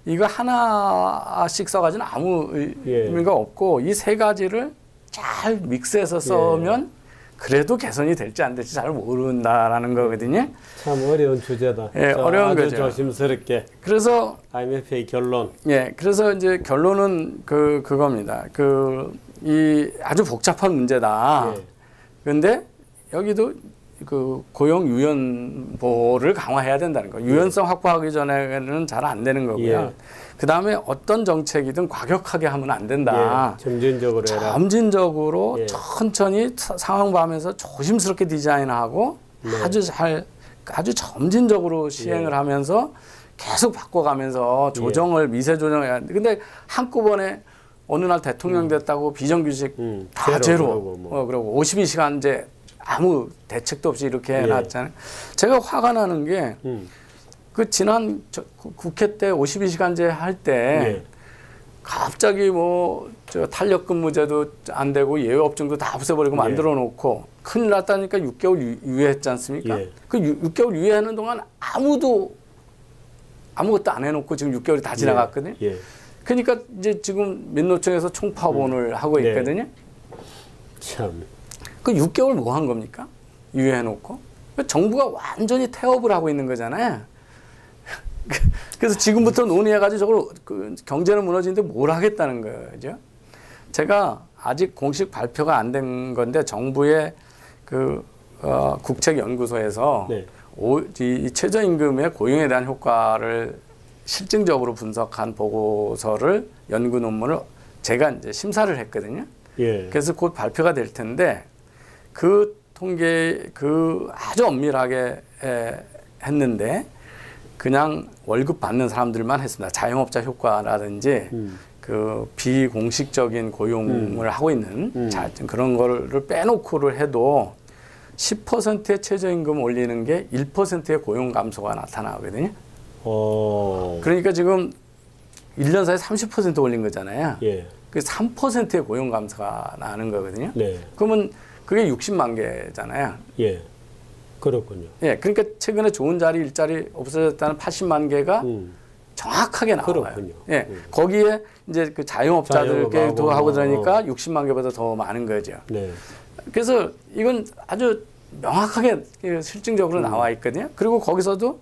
이거 하나씩 써가지고는 아무 의미가 없고 이 세 가지를 잘 믹스해서 써면 그래도 개선이 될지 안 될지 잘 모른다라는 거거든요. 참 어려운 주제다. 예, 어려운 아주 거죠. 조심스럽게. 그래서 IMF의 결론. 예, 그래서 이제 결론은 그겁니다. 이 아주 복잡한 문제다. 예. 그런데 여기도 그 고용 유연보호를 강화해야 된다는 거. 유연성 확보하기 전에는 잘 안 되는 거고요. 예. 그 다음에 어떤 정책이든 과격하게 하면 안 된다. 예. 점진적으로 해라. 점진적으로 예. 천천히 상황 봐면서 조심스럽게 디자인하고 네. 아주 점진적으로 시행을 예. 하면서 계속 바꿔가면서 조정을 미세 조정해야 하는데 근데 한꺼번에 어느 날 대통령 됐다고 비정규직 다 제로 그러고 52시간제 아무 대책도 없이 이렇게 해놨잖아요. 제가 화가 나는 게 그 지난 국회 때 52시간제 할 때 갑자기 뭐 탄력 근무제도 안 되고 예외업종도 다 없애버리고 만들어 놓고 큰일 났다니까 6개월 유예했지 않습니까? 그 6개월 유예하는 동안 아무것도 안 해놓고 지금 6개월이 다 지나갔거든요. 그러니까 이제 지금 민노총에서 총파업을 하고 있거든요. 참. 그 6개월 뭐 한 겁니까? 유예해놓고. 정부가 완전히 태업을 하고 있는 거잖아요. 그래서 지금부터 논의해가지고 저걸 경제는 무너지는데 뭘 하겠다는 거죠. 제가 아직 공식 발표가 안 된 건데 정부의 국책연구소에서 이 최저임금의 고용에 대한 효과를 실증적으로 분석한 보고서를 연구 논문을 제가 이제 심사를 했거든요. 그래서 곧 발표가 될 텐데 그 통계 아주 엄밀하게 했는데 그냥 월급 받는 사람들만 했습니다. 자영업자 효과라든지 그 비공식적인 고용을 하고 있는 그런 거를 빼놓고를 해도 10%의 최저임금 올리는 게 1%의 고용 감소가 나타나거든요. 그러니까 지금 1년 사이에 30% 올린 거잖아요. 그 3%의 고용 감소가 나는 거거든요. 그러면 그게 60만 개잖아요. 그렇군요. 그러니까 최근에 좋은 일자리 없어졌다는 80만 개가 정확하게 나와요. 그렇군요. 거기에 이제 그 자영업자들께도 하고 그러니까 60만 개보다 더 많은 거죠. 그래서 이건 아주 명확하게 실증적으로 나와 있거든요. 그리고 거기서도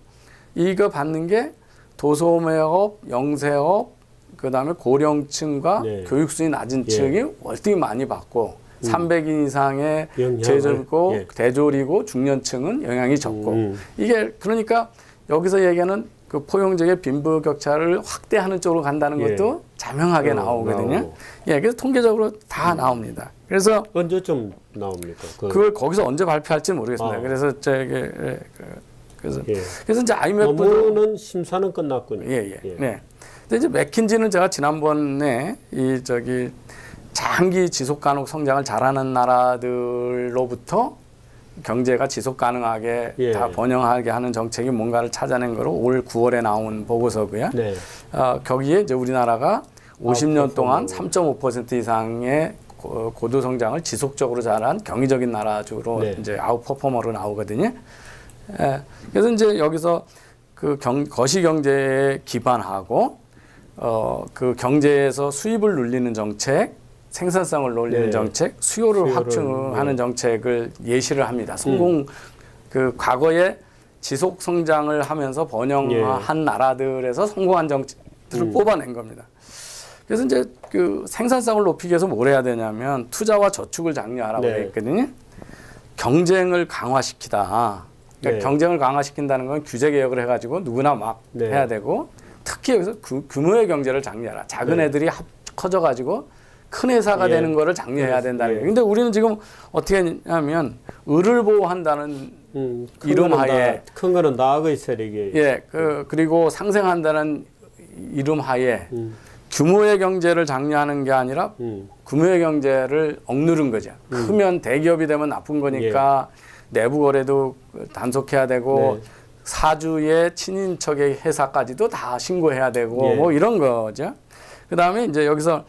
이거 받는 게 도소매업, 영세업, 그다음에 고령층과 교육 수준이 낮은 층이 월등히 많이 받고 300인 이상의 제조고 대졸이고 중년층은 영향이 적고 이게 그러니까 여기서 얘기하는 그 포용적의 빈부 격차를 확대하는 쪽으로 간다는 것도 자명하게 나오거든요. 그래서 통계적으로 다 나옵니다. 그래서 언제쯤 나옵니까? 그걸 거기서 언제 발표할지 모르겠습니다. 그래서 그래서 이제 IMF도 논문은 심사는 끝났군요. 근데 이제 맥킨지는 제가 지난번에 장기 지속 가능 성장을 잘하는 나라들로부터 경제가 지속 가능하게 다 번영하게 하는 정책이 뭔가를 찾아낸 거로 올 9월에 나온 보고서고요. 거기에 이제 우리나라가 50년 동안 3.5% 이상의 고도 성장을 지속적으로 잘한 경이적인 나라로 이제 아웃퍼포머로 나오거든요. 그래서 이제 여기서 그 거시 경제에 기반하고 그 경제에서 수입을 눌리는 정책, 생산성을 올리는 네. 정책, 수요를 확충하는 정책을 예시를 합니다. 그 과거에 지속 성장을 하면서 번영한 나라들에서 성공한 정책들을 뽑아낸 겁니다. 그래서 이제 그 생산성을 높이기 위해서 뭘 해야 되냐면 투자와 저축을 장려하라고 되어 있거든요. 경쟁을 강화시키다. 그러니까 경쟁을 강화시킨다는 건 규제 개혁을 해가지고 누구나 막 해야 되고, 특히 여기서 규모의 경제를 장려하라. 작은 애들이 커져가지고 큰 회사가 되는 거를 장려해야 된다는 거예요. 근데 우리는 지금 어떻게 했냐면 을을 보호한다는 이름 하에, 큰 거는 나악의 세력이에요. 예, 그리고 상생한다는 이름 하에 규모의 경제를 장려하는 게 아니라 규모의 경제를 억누른 거죠. 크면 대기업이 되면 나쁜 거니까 내부 거래도 단속해야 되고 사주의 친인척의 회사까지도 다 신고해야 되고 뭐 이런 거죠. 그 다음에 이제 여기서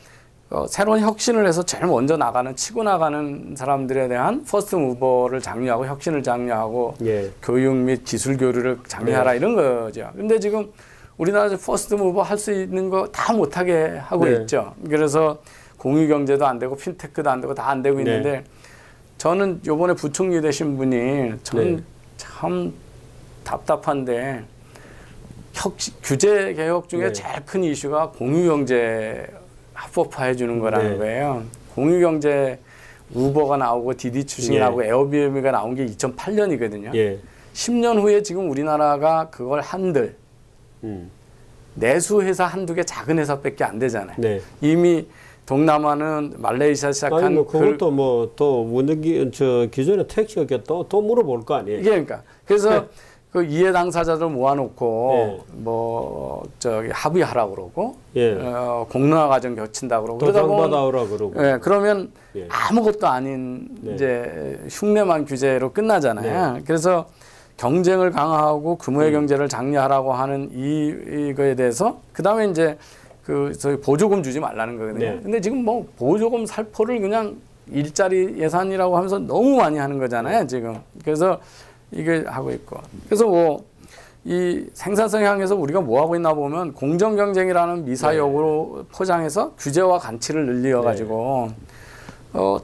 새로운 혁신을 해서 제일 먼저 치고 나가는 사람들에 대한 퍼스트 무버를 장려하고 혁신을 장려하고 교육 및 기술 교류를 장려하라 이런 거죠. 근데 지금 우리나라에서 퍼스트 무버 할 수 있는 거 다 못하게 하고 있죠. 그래서 공유경제도 안 되고 핀테크도 안 되고 다 안 되고 있는데 저는 요번에 부총리 되신 분이 저는 참 답답한데 규제 개혁 중에 제일 큰 이슈가 공유경제 합법화해 주는 거라는 거예요. 공유경제 우버가 나오고 디디 추싱이 나오고 에어비앤비가 나온 게 2008년이거든요. 10년 후에 지금 우리나라가 그걸 한들 내수 회사 한두 개 작은 회사밖에 안 되잖아요. 이미 동남아는 말레이시아 시작한 아니 뭐 그것도 뭐 또 기존의 택시가 또 물어볼 거 아니에요. 그러니까 그래서 그 이해 당사자들 모아놓고 뭐 합의하라고 그러고 공론화 과정 거친다 그러고 그러다 보면 그러고 그러면 아무것도 아닌 이제 흉내만 규제로 끝나잖아요. 그래서 경쟁을 강화하고 규모의 경제를 장려하라고 하는 이거에 대해서 그다음에 이제 저희 보조금 주지 말라는 거거든요. 근데 지금 뭐 보조금 살포를 그냥 일자리 예산이라고 하면서 너무 많이 하는 거잖아요, 지금. 그래서 이게 하고 있고. 그래서 뭐 이 생산성 향해서 우리가 뭐 하고 있나 보면 공정 경쟁이라는 미사역으로 포장해서 규제와 간치를 늘려 가지고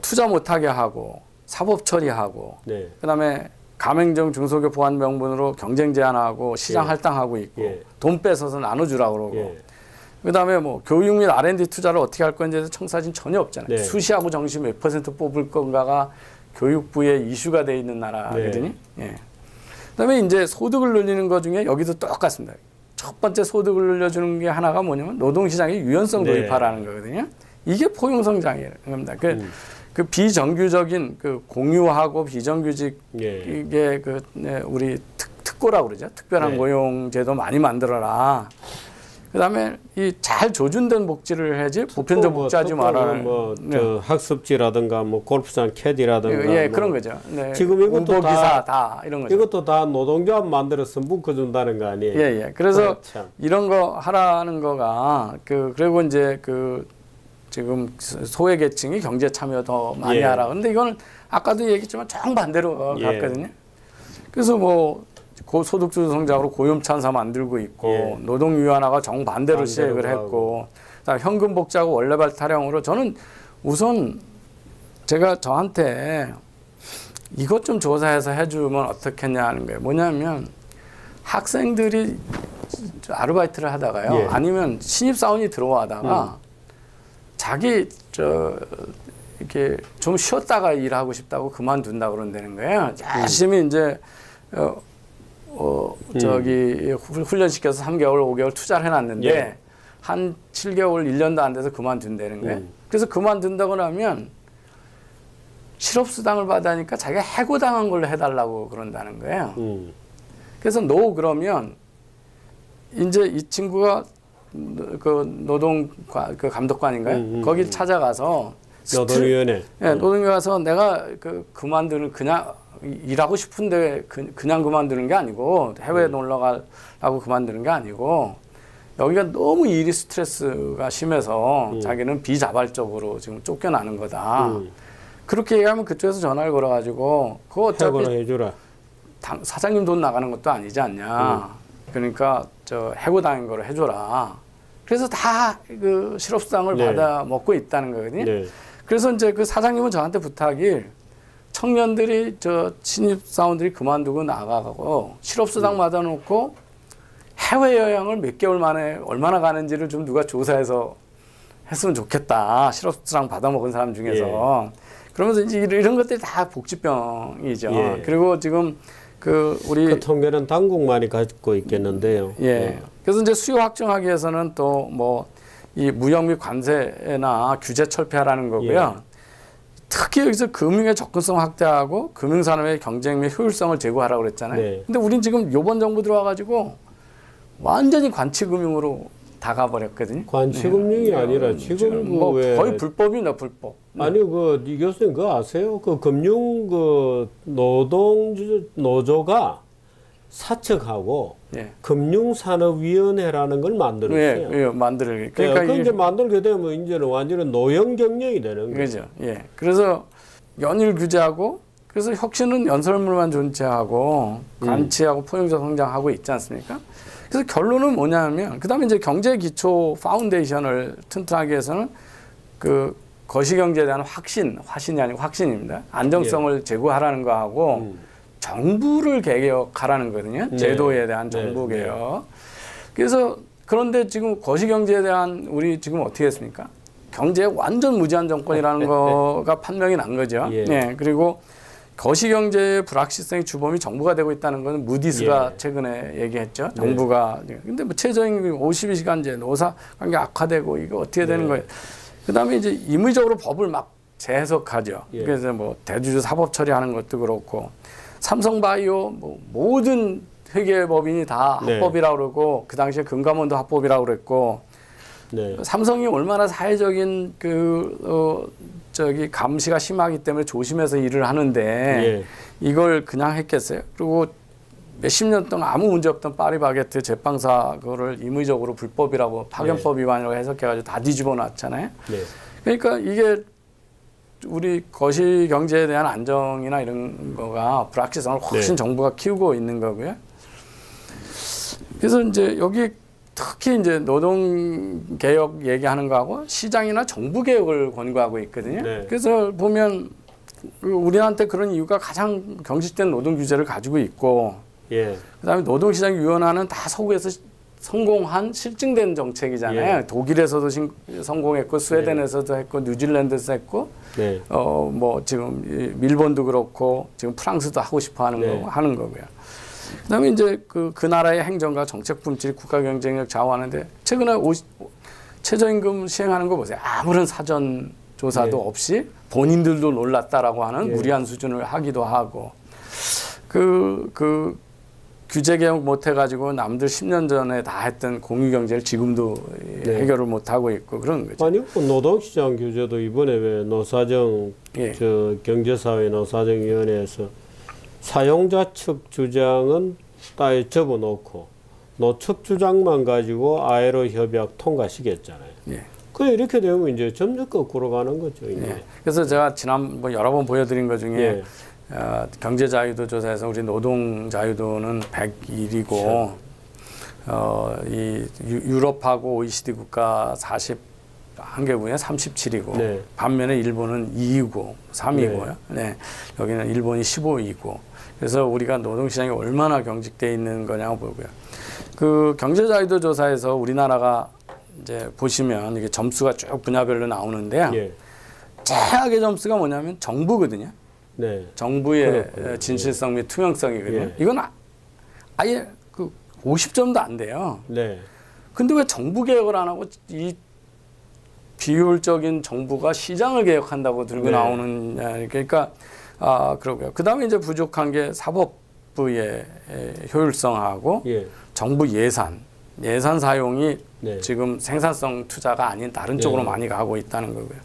투자 못 하게 하고 사법 처리하고 그다음에 가맹점 중소기업 보안 명분으로 경쟁 제한하고 시장 할당하고 있고 돈 뺏어서 나눠주라고 그러고 그다음에 뭐 교육 및 R&D 투자를 어떻게 할 건지에 대해서 청사진 전혀 없잖아요. 수시하고 정시 몇 % 뽑을 건가가 교육부의 이슈가 돼 있는 나라거든요. 그다음에 이제 소득을 늘리는 것 중에 여기도 똑같습니다. 첫 번째 소득을 늘려주는 게 하나가 뭐냐면 노동시장의 유연성 도입하라는 거거든요. 이게 포용성 장애라는 겁니다. 그 비정규적인 그 공유하고 비정규직 이게 우리 특고라고 그러죠. 특별한 고용 제도 많이 만들어라. 그다음에 이 잘 조준된 복지를 해야지 보편적 복지하지 말아라. 학습지라든가 뭐 골프장 캐디라든가 그런 거죠. 지금 이것도 다 이런 거죠. 이것도 다 노동조합 만들어서 묶어준다는 거 아니에요? 그래서 이런 거 하라는 거가 그리고 이제 지금 소외계층이 경제 참여 더 많이 하라. 근데 이거는 아까도 얘기했지만 정반대로 갔거든요. 그래서 뭐 고소득주도 성장으로 고용찬사 만들고 있고 노동 유연화가 정반대로 시행을 했고 현금 복지하고 원래발 타령으로 저는 우선 제가 저한테 이것 좀 조사해서 해주면 어떻겠냐는 거예요. 뭐냐면 학생들이 아르바이트를 하다가요. 아니면 신입사원이 들어와다가 자기 이렇게 좀 쉬었다가 일하고 싶다고 그만둔다 그런다는 거예요. 열심히 이제 훈련시켜서 3개월, 5개월 투자를 해놨는데 한 7개월, 1년도 안 돼서 그만둔다는 거예요. 그래서 그만둔다고 하면 실업수당을 받으니까 자기가 해고당한 걸로 해달라고 그런다는 거예요. 그래서 그러면 이제 이 친구가 노동 감독관인가요? 거기 찾아가서 노동위원회. 노동위원회 가서 내가 그만두는 그냥 일하고 싶은데 그냥 그만두는 게 아니고 해외에 놀러 가려고 그만두는 게 아니고 여기가 너무 일이 스트레스가 심해서 자기는 비자발적으로 지금 쫓겨나는 거다. 그렇게 얘기하면 그쪽에서 전화를 걸어가지고 그거 어차피 해주라. 사장님 돈 나가는 것도 아니지 않냐. 그러니까 해고당한 거를 해줘라. 그래서 다 그 실업수당을 네. 받아 먹고 있다는 거거든요. 네. 그래서 이제 그 사장님은 저한테 부탁이 청년들이 저 신입사원들이 그만두고 나가고 실업수당 받아놓고 해외여행을 몇 개월 만에 얼마나 가는지를 좀 누가 조사해서 했으면 좋겠다. 실업수당 받아먹은 사람 중에서. 예. 그러면서 이제 이런 것들이 다 복지병이죠. 예. 그리고 지금 그 우리 그 통계는 당국만이 갖고 있겠는데요. 예. 예. 그래서 이제 수요 확정하기 위해서는 또 뭐 이 무역 및 관세나 규제 철폐하라는 거고요. 예. 특히 여기서 금융의 접근성 확대하고 금융산업의 경쟁 및 효율성을 제고하라고 그랬잖아요. 네. 근데 우린 지금 요번 정부 들어와가지고 완전히 관치금융으로 다 가버렸거든요. 관치금융이 아니라 지금 뭐 왜 거의 불법이나 불법. 아니 이 교수님 그거 아세요? 그 금융 그 노조가 사측하고 예. 금융산업위원회라는 걸 만들었어요. 예, 만들을. 그러니까 이제 만들게 되면 이제는 완전히 노영 경영이 되는 거죠. 그죠. 예. 그래서 연일 규제하고 그래서 혁신은 연설물만 존재하고 관치하고 포용적 성장하고 있지 않습니까? 그래서 결론은 뭐냐면 그다음에 이제 경제 기초 파운데이션을 튼튼하게 해서는 그 거시경제에 대한 화신이 아니고 확신입니다. 안정성을 제고하라는 거하고 정부를 개혁하라는 거거든요. 네. 제도에 대한 정부 네. 개혁. 그래서 그런데 지금 거시경제에 대한 우리 지금 어떻게 했습니까? 경제에 완전 무제한 정권이라는 거가 판명이 난 거죠. 예. 네. 그리고 거시경제의 불확실성이 주범이 정부가 되고 있다는 것은 무디스가 예. 최근에 얘기했죠. 정부가. 근데 뭐 최저임금 52시간제 노사 관계 악화되고 이거 어떻게 되는 거예요? 그다음에 이제 임의적으로 법을 막 재해석하죠. 예. 그래서 뭐 대주주 사법 처리하는 것도 그렇고 삼성바이오 뭐 모든 회계법인이 다 네. 합법이라고 그러고 그 당시에 금감원도 합법이라고 그랬고 네. 삼성이 얼마나 사회적인 저기 감시가 심하기 때문에 조심해서 일을 하는데 예. 이걸 그냥 했겠어요? 그리고 몇십 년 동안 아무 문제 없던 파리바게트 제빵사 그거를 임의적으로 불법이라고 파견법 위반이라고 해석해가지고 다 뒤집어 놨잖아요. 네. 그러니까 이게 우리 거시 경제에 대한 안정이나 이런 거가 불확실성을 훨씬 정부가 키우고 있는 거고요. 그래서 이제 여기 특히 이제 노동 개혁 얘기하는 거하고 시장이나 정부 개혁을 권고하고 있거든요. 네. 그래서 보면 우리한테 그런 이유가 가장 경직된 노동 규제를 가지고 있고, 예. 그다음에 노동시장 유연화는 다 서구에서 성공한 실증된 정책이잖아요. 예. 독일에서도 성공했고 스웨덴에서도 했고 뉴질랜드에서 했고 네. 뭐 지금 일본도 그렇고 지금 프랑스도 하고 싶어 하는 네. 거고 하는 거고요. 그다음에 이제 그 나라의 행정과 정책 품질, 국가 경쟁력 좌우하는데 최근에 최저임금 시행하는 거 보세요. 아무런 사전 조사도 네. 없이 본인들도 놀랐다라고 하는 네. 무리한 수준을 하기도 하고 그 규제 개혁 못 해가지고 남들 10년 전에 다 했던 공유 경제를 지금도 네. 해결을 못 하고 있고 그런 거죠. 아니 노동시장 규제도 이번에 왜 노사정 예. 경제사회 노사정위원회에서 사용자 측 주장은 따에 접어놓고 노측 주장만 가지고 아이로 협약 통과시켰잖아요. 예. 그 이렇게 되면 이제 점점 거꾸로 가는 거죠. 이제. 예. 그래서 제가 지난 여러 번 보여드린 것 중에 예. 경제 자유도 조사에서 우리 노동 자유도는 101이고 이 유럽하고 OECD 국가 41개국에 37이고 네. 반면에 일본은 2위고 3위고요. 네. 여기는 일본이 15위고. 그래서 우리가 노동시장이 얼마나 경직돼 있는 거냐고 보고요. 그 경제 자유도 조사에서 우리나라가 이제 보시면 이게 점수가 쭉 분야별로 나오는데요. 예. 최악의 점수가 뭐냐면 정부거든요. 네. 정부의 그렇군요. 진실성 및 투명성이거든요. 예. 이건 아예 그 50점도 안 돼요. 네. 근데 왜 정부 개혁을 안 하고 이 비효율적인 정부가 시장을 개혁한다고 들고 네. 나오는 그러니까 그러고요. 그다음에 이제 부족한 게 사법부의 효율성하고 예. 정부 예산 사용이 네. 지금 생산성 투자가 아닌 다른 네. 쪽으로 많이 가고 있다는 거고요.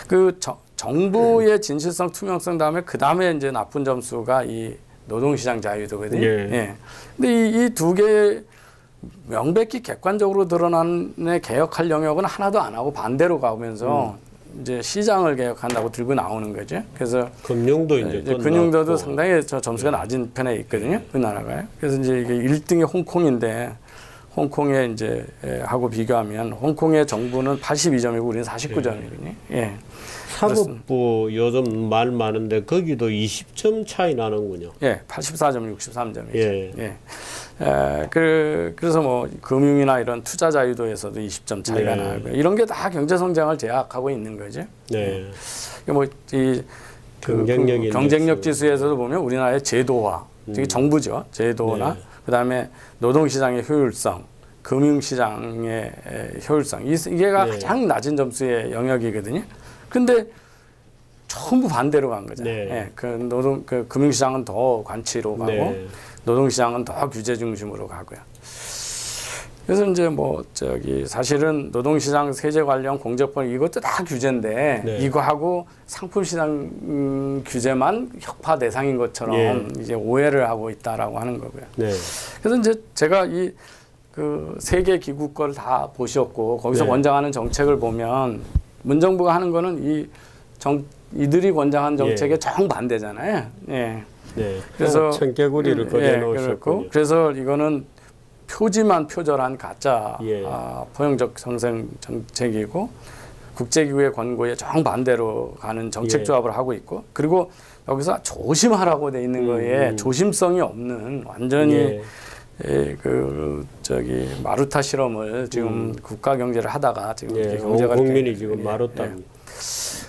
그 정부의 진실성, 투명성 다음에 그 다음에 이제 나쁜 점수가 이 노동시장 자유도거든요. 예. 예. 근데 이 두 개 명백히 객관적으로 드러난 개혁할 영역은 하나도 안 하고 반대로 가면서 이제 시장을 개혁한다고 들고 나오는 거죠. 그래서 금융도 이제 홍콩에 이제 하고 비교하면 홍콩의 정부는 82점이고 우리는 49점이거든요. 예. 사법부 요즘 말 많은데 거기도 20점 차이 나는군요. 예, 84점, 63점이죠. 예. 그래서 뭐 금융이나 이런 투자 자유도에서도 20점 차이가 나고 이런 게 다 경제 성장을 제약하고 있는 거죠. 네. 뭐 이 경쟁력 지수에서도 보면 우리나라의 제도화, 특히 정부죠. 제도나 그다음에 노동시장의 효율성, 금융시장의 효율성 이게가 가장 낮은 점수의 영역이거든요. 근데 전부 반대로 간 거잖아요. 그 금융시장은 더 관치로 가고 노동시장은 더 규제 중심으로 가고요. 그래서 이제 뭐 사실은 노동시장 세제 관련 공적법 이것도 다 규제인데 이거하고 상품시장 규제만 혁파 대상인 것처럼 이제 오해를 하고 있다라고 하는 거고요. 그래서 이제 제가 그 세계 기구 거를 다 보셨고 거기서 권장하는 정책을 보면 문정부가 하는 거는 이들이 권장한 정책에 정반대잖아요. 그래서 청개구리를 그려놓으셨고 그래서 이거는 표지만 표절한 가짜 포용적 성생 정책이고 국제기구의 권고에 정반대로 가는 정책 조합을 하고 있고 그리고 여기서 조심하라고 돼 있는 거에 조심성이 없는 완전히 마루타 실험을 지금 국가 경제를 하다가 지금 경제가 국민이 지금 마루타.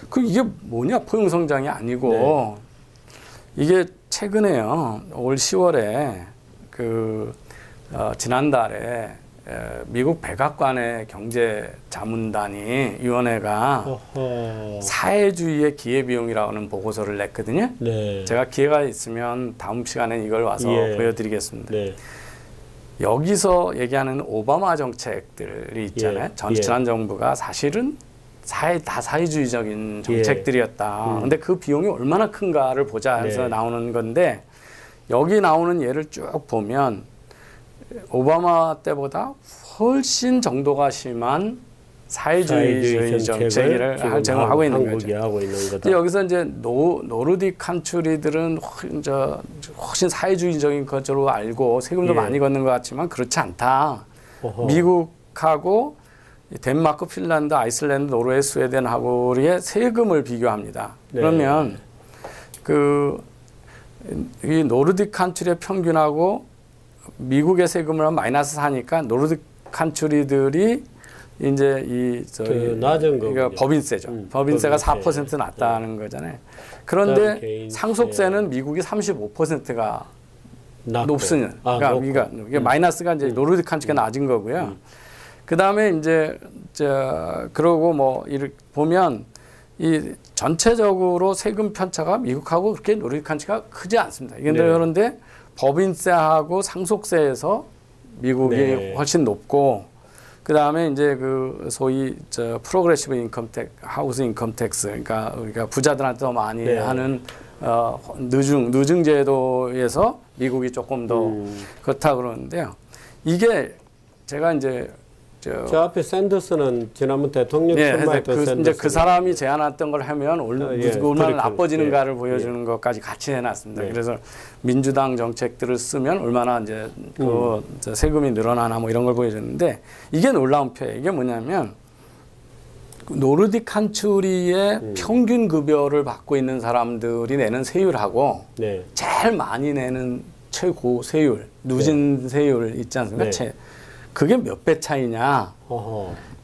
그 이게 뭐냐 포용 성장이 아니고 이게 최근에요. 올 10월에 지난달에 미국 백악관의 경제자문단이 위원회가 사회주의의 기회비용이라고 하는 보고서를 냈거든요. 제가 기회가 있으면 다음 시간에 이걸 와서 보여드리겠습니다. 여기서 얘기하는 오바마 정책들이 있잖아요. 지난 정부가 사실은 다 사회주의적인 정책들이었다. 근데 그 비용이 얼마나 큰가를 보자 해서 나오는 건데 여기 나오는 예를 쭉 보면 오바마 때보다 훨씬 정도가 심한 사회주의 정책을 제공하고 있는 거죠. 여기서 이제 노르딕 칸츄리들은 훨씬 사회주의적인 것으로 알고 세금도 많이 걷는 것 같지만 그렇지 않다. 미국하고 덴마크, 핀란드, 아이슬란드, 노르웨이, 스웨덴하고의 세금을 비교합니다. 그러면 이 노르딕 칸츄리의 평균하고 미국의 세금을 마이너스 4니까 노르딕 칸츄리들이 이제 낮은 거 그러니까 법인세죠. 법인세가 4% 낮다는 거잖아요. 그런데 상속세는 미국이 35%가 높으니 그러니까 이게 마이너스가 이제 노르딕 칸츄리가 낮은 거고요. 그 다음에 이제 그러고 뭐 이렇게 보면 이 전체적으로 세금 편차가 미국하고 그렇게 노르딕 칸츄리가 크지 않습니다. 그런데 법인세하고 상속세에서 미국이 훨씬 높고 그 다음에 이제 소위 프로그레시브 인컴 텍스, 하우스 인컴 텍스, 그러니까 우리가 부자들한테 더 많이 하는 누증 제도에서 미국이 조금 더 그렇다 그러는데요. 이게 제가 이제 저 앞에 샌더스는 지난번 대통령 출마했던 샌더스. 이제 그 사람이 제안했던 걸 하면 얼마나 나빠지는가를 보여주는 것까지 같이 해놨습니다. 그래서 민주당 정책들을 쓰면 얼마나 이제 세금이 늘어나나 뭐 이런 걸 보여줬는데 이게 놀라운 표예요. 이게 뭐냐면 노르딕 칸츄리의 평균 급여를 받고 있는 사람들이 내는 세율하고 제일 많이 내는 최고 세율, 누진 세율 있지 않습니까? 그게 몇 배 차이냐?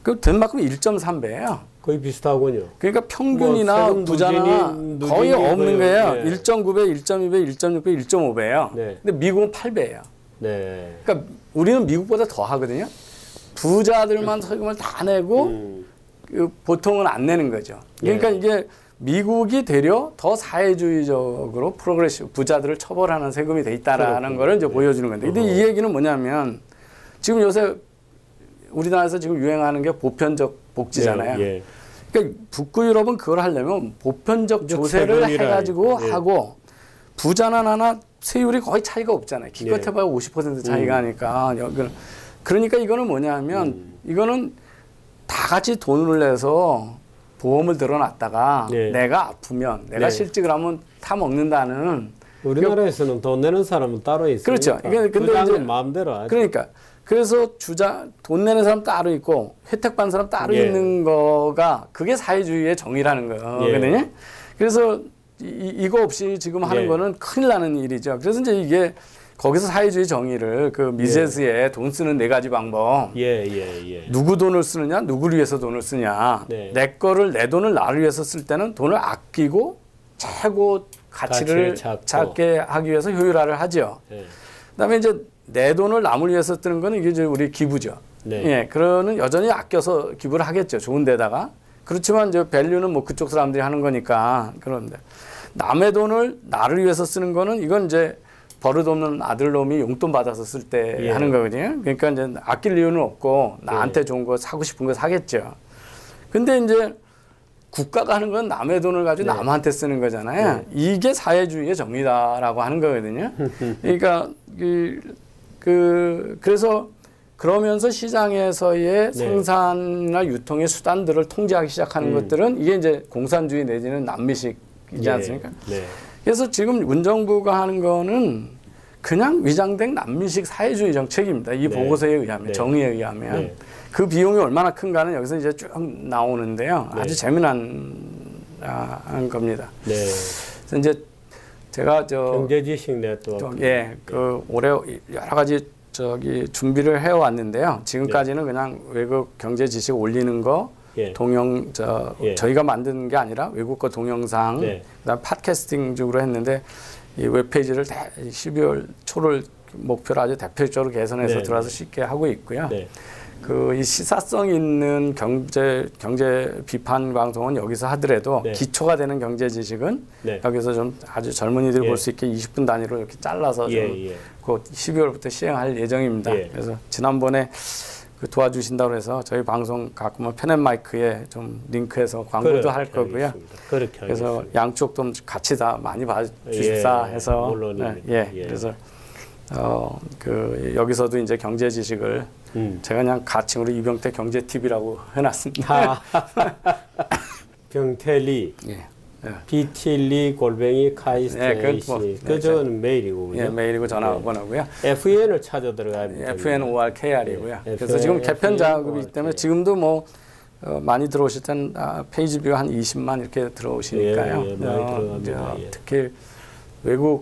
그 덴마크는 1.3배예요. 거의 비슷하군요. 그러니까 평균이나 부자나 거의 없는 거예요. 1.9배, 1.2배, 1.6배, 1.5배예요. 근데 미국은 8배예요. 그러니까 우리는 미국보다 더 하거든요. 부자들만 세금을 다 내고 보통은 안 내는 거죠. 그러니까 이게 미국이 되려 더 사회주의적으로 프로그레시브 부자들을 처벌하는 세금이 돼 있다라는 거를 이제 보여주는 건데. 근데 이 얘기는 뭐냐면 지금 요새 우리나라에서 지금 유행하는 게 보편적 복지잖아요. 그러니까 북구 유럽은 그걸 하려면 보편적 조세를 해가지고 하고 부자나 나나 세율이 거의 차이가 없잖아요. 기껏 해봐야 50% 차이가 하니까. 그러니까 이거는 뭐냐면 이거는 다 같이 돈을 내서 보험을 들어놨다가 내가 아프면 내가 실직을 하면 타 먹는다는 우리나라에서는 돈 내는 사람은 따로 있으니까 그렇죠. 근데 이제 마음대로 하죠. 그러니까 그래서 돈 내는 사람 따로 있고 혜택 받는 사람 따로 예. 있는 거가 그게 사회주의의 정의라는 거거든요. 예. 그래서 이거 없이 지금 하는 예. 거는 큰일 나는 일이죠. 그래서 이제 이게 거기서 사회주의 정의를 그 미세스의 돈 쓰는 4가지 방법. 누구 돈을 쓰느냐, 누구를 위해서 돈을 쓰냐. 내 거를 내 돈을 나를 위해서 쓸 때는 돈을 아끼고 최고 가치를 찾게 하기 위해서 효율화를 하죠. 그다음에 이제 내 돈을 남을 위해서 쓰는 거는 이게 이제 우리 기부죠. 예, 그러는 여전히 아껴서 기부를 하겠죠. 좋은 데다가. 그렇지만 이제 밸류는 뭐 그쪽 사람들이 하는 거니까. 그런데 남의 돈을 나를 위해서 쓰는 거는 이건 이제 버릇없는 아들놈이 용돈 받아서 쓸 때 하는 거거든요. 그러니까 이제 아낄 이유는 없고 나한테 좋은 거 사고 싶은 거 사겠죠. 근데 이제 국가가 하는 건 남의 돈을 가지고 남한테 쓰는 거잖아요. 이게 사회주의의 정의다라고 하는 거거든요. 그러니까 그래서 그러면서 시장에서의 생산이나 유통의 수단들을 통제하기 시작하는 것들은 이게 이제 공산주의 내지는 남미식이지 않습니까? 그래서 지금 문정부가 하는 거는 그냥 위장된 남미식 사회주의 정책입니다. 이 보고서에 의하면, 정의에 의하면. 그 비용이 얼마나 큰가는 여기서 이제 쭉 나오는데요. 아주 재미난 겁니다. 그래서 이제 제가 경제지식 네트워크. 올해 여러 가지 준비를 해왔는데요. 지금까지는 그냥 외국 경제 지식 올리는 거, 저희가 만든 게 아니라 외국 거 동영상, 그다음 팟캐스팅 쪽으로 했는데 이 웹페이지를 12월 초를 목표로 아주 대표적으로 개선해서 들어와서 쉽게 하고 있고요. 이 시사성 있는 경제 비판 방송은 여기서 하더라도 기초가 되는 경제 지식은 여기서 좀 아주 젊은이들이 볼 수 있게 20분 단위로 이렇게 잘라서 그 12월부터 시행할 예정입니다. 그래서 지난번에 도와주신다고 해서 저희 방송 가끔은 펜앤마이크에 좀 링크해서 광고도 할 거고요. 그래서 양쪽 좀 같이 다 많이 봐주십사 해서 그래서 여기서도 이제 경제 지식을 제가 그냥 가칭으로 이병태 경제 TV라고 해놨습니다. 병태리, 비틸리 골뱅이 카이스트 그저는 메일이고 메일이고 전화번호고요. FN을 찾아 들어가야 FN ORKR이고요. 그래서 지금 개편 작업이기 때문에 지금도 뭐 많이 들어오실 땐 페이지 뷰 한 20만 이렇게 들어오시니까요. 많이 들어갑니다. 특히 외국에서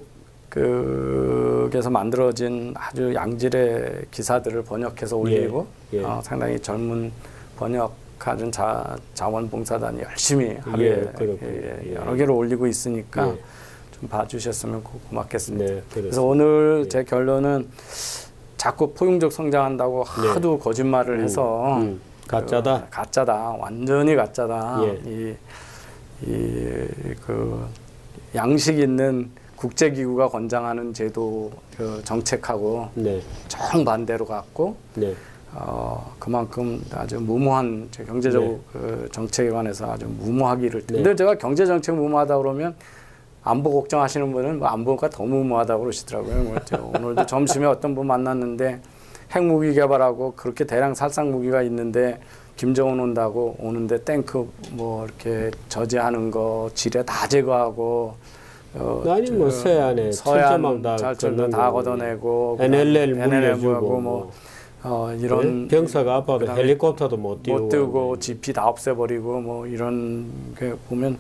만들어진 아주 양질의 기사들을 번역해서 올리고 상당히 젊은 번역하는 자원봉사단이 열심히 하루에 여러 개를 올리고 있으니까 좀 봐주셨으면 고맙겠습니다. 그래서 오늘 제 결론은 자꾸 포용적 성장한다고 하도 거짓말을 해서 가짜다. 완전히 가짜다. 양식 있는 국제기구가 권장하는 제도 정책하고 정반대로 갔고 그만큼 아주 무모한 경제적 정책에 관해서 아주 무모하기를 근데 제가 경제정책 무모하다 그러면 안보 걱정하시는 분은 뭐 안보가 더 무모하다고 그러시더라고요. 오늘도 점심에 어떤 분 만났는데 핵무기 개발하고 그렇게 대량 살상 무기가 있는데 김정은 온다고 오는데 탱크 뭐 이렇게 저지하는 거 지뢰 다 제거하고 아니 뭐 서해안에 철조망 다 걷어내고 NLL 물려주고 뭐 이런 병사가 아파도 헬리콥터도 못 띄우고 GP 다 없애버리고 뭐 이런 게 보면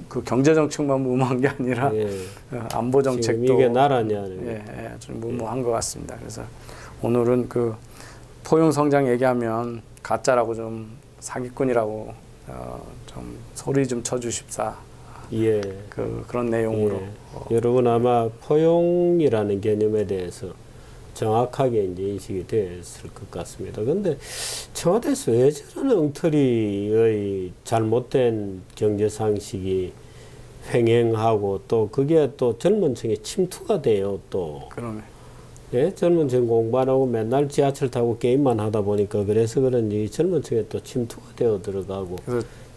그 경제 정책만 무모한 게 아니라 안보 정책도 이게 나라냐 좀 무모한 것 같습니다. 그래서 오늘은 그 포용 성장 얘기하면 가짜라고 좀 사기꾼이라고 좀 소리 좀 쳐주십사. 그런 내용으로 여러분 아마 포용이라는 개념에 대해서 정확하게 이제 인식이 됐을 것 같습니다. 그런데 청와대에서 왜 저런 엉터리의 잘못된 경제 상식이 횡행하고 또 그게 또 젊은 층에 침투가 돼요. 또 젊은 층 공부 안 하고 맨날 지하철 타고 게임만 하다 보니까 그래서 그런지 젊은 층에 또 침투가 되어 들어가고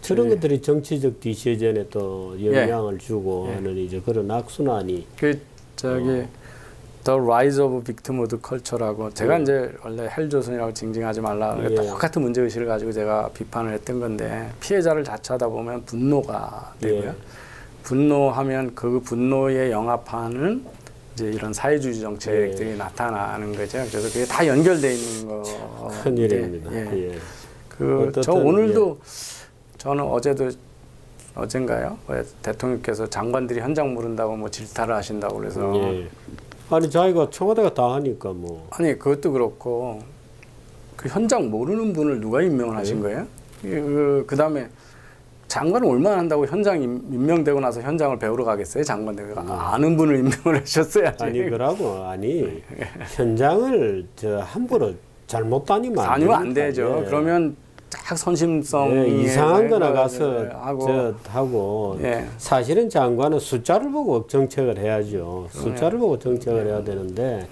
저런 것들이 정치적 디시전에 또 영향을 주고 하는 이제 그런 악순환이 The Rise of Victimhood Culture라고 제가 이제 원래 헬조선이라고 징징하지 말라 똑같은 문제의식을 가지고 제가 비판을 했던 건데 피해자를 자처하다 보면 분노가 되고요. 분노하면 그 분노에 영합하는 이제 이런 사회주의 정책들이 나타나는 거죠. 그래서 그게 다 연결돼 있는 거. 큰일입니다. 예. 저 오늘도 저는 어젠가요? 대통령께서 장관들이 현장 모른다고 뭐 질타를 하신다고 그래서 아니 자기가 청와대가 다 하니까 뭐 아니 그것도 그렇고 그 현장 모르는 분을 누가 임명을 하신 거예요? 그다음에 장관은 얼마나 한다고 현장 임명되고 나서 현장을 배우러 가겠어요? 장관들 아는 분을 임명을 하셨어야지. 아니 그러고 현장을 함부로 잘못 다니면 안 되죠. 예. 그러면 딱 선심성 이상한 거나 가서 하고 사실은 장관은 숫자를 보고 정책을 해야죠. 숫자를 보고 정책을 해야 되는데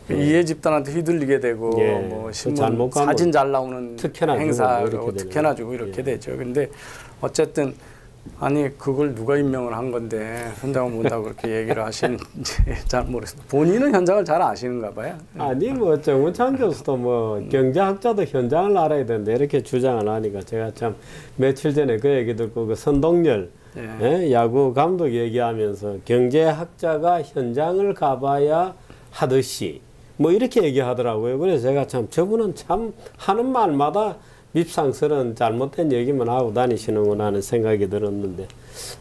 이해 집단한테 휘둘리게 되고 뭐 신문 사진 잘 나오는 행사로 특혜나 주고 이렇게 되죠. 근데 어쨌든 아니 그걸 누가 임명을 한 건데 현장을 본다고 그렇게 얘기를 하시는지 잘 모르겠어요. 본인은 현장을 잘 아시는가 봐요. 아니 뭐 정운찬 교수도 뭐 경제학자도 현장을 알아야 되는데 이렇게 주장을 하니까 제가 참 며칠 전에 그 얘기 듣고 그 선동열 야구 감독 얘기하면서 경제학자가 현장을 가봐야 하듯이 뭐 이렇게 얘기하더라고요. 그래서 제가 참 저분은 참 하는 말마다 밉상스러운 잘못된 얘기만 하고 다니시는구나 하는 생각이 들었는데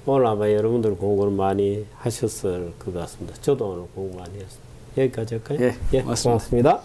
오늘 아마 여러분들 공부를 많이 하셨을 것 같습니다. 저도 오늘 공부 많이 했습니다. 여기까지 할까요? 예, 고맙습니다.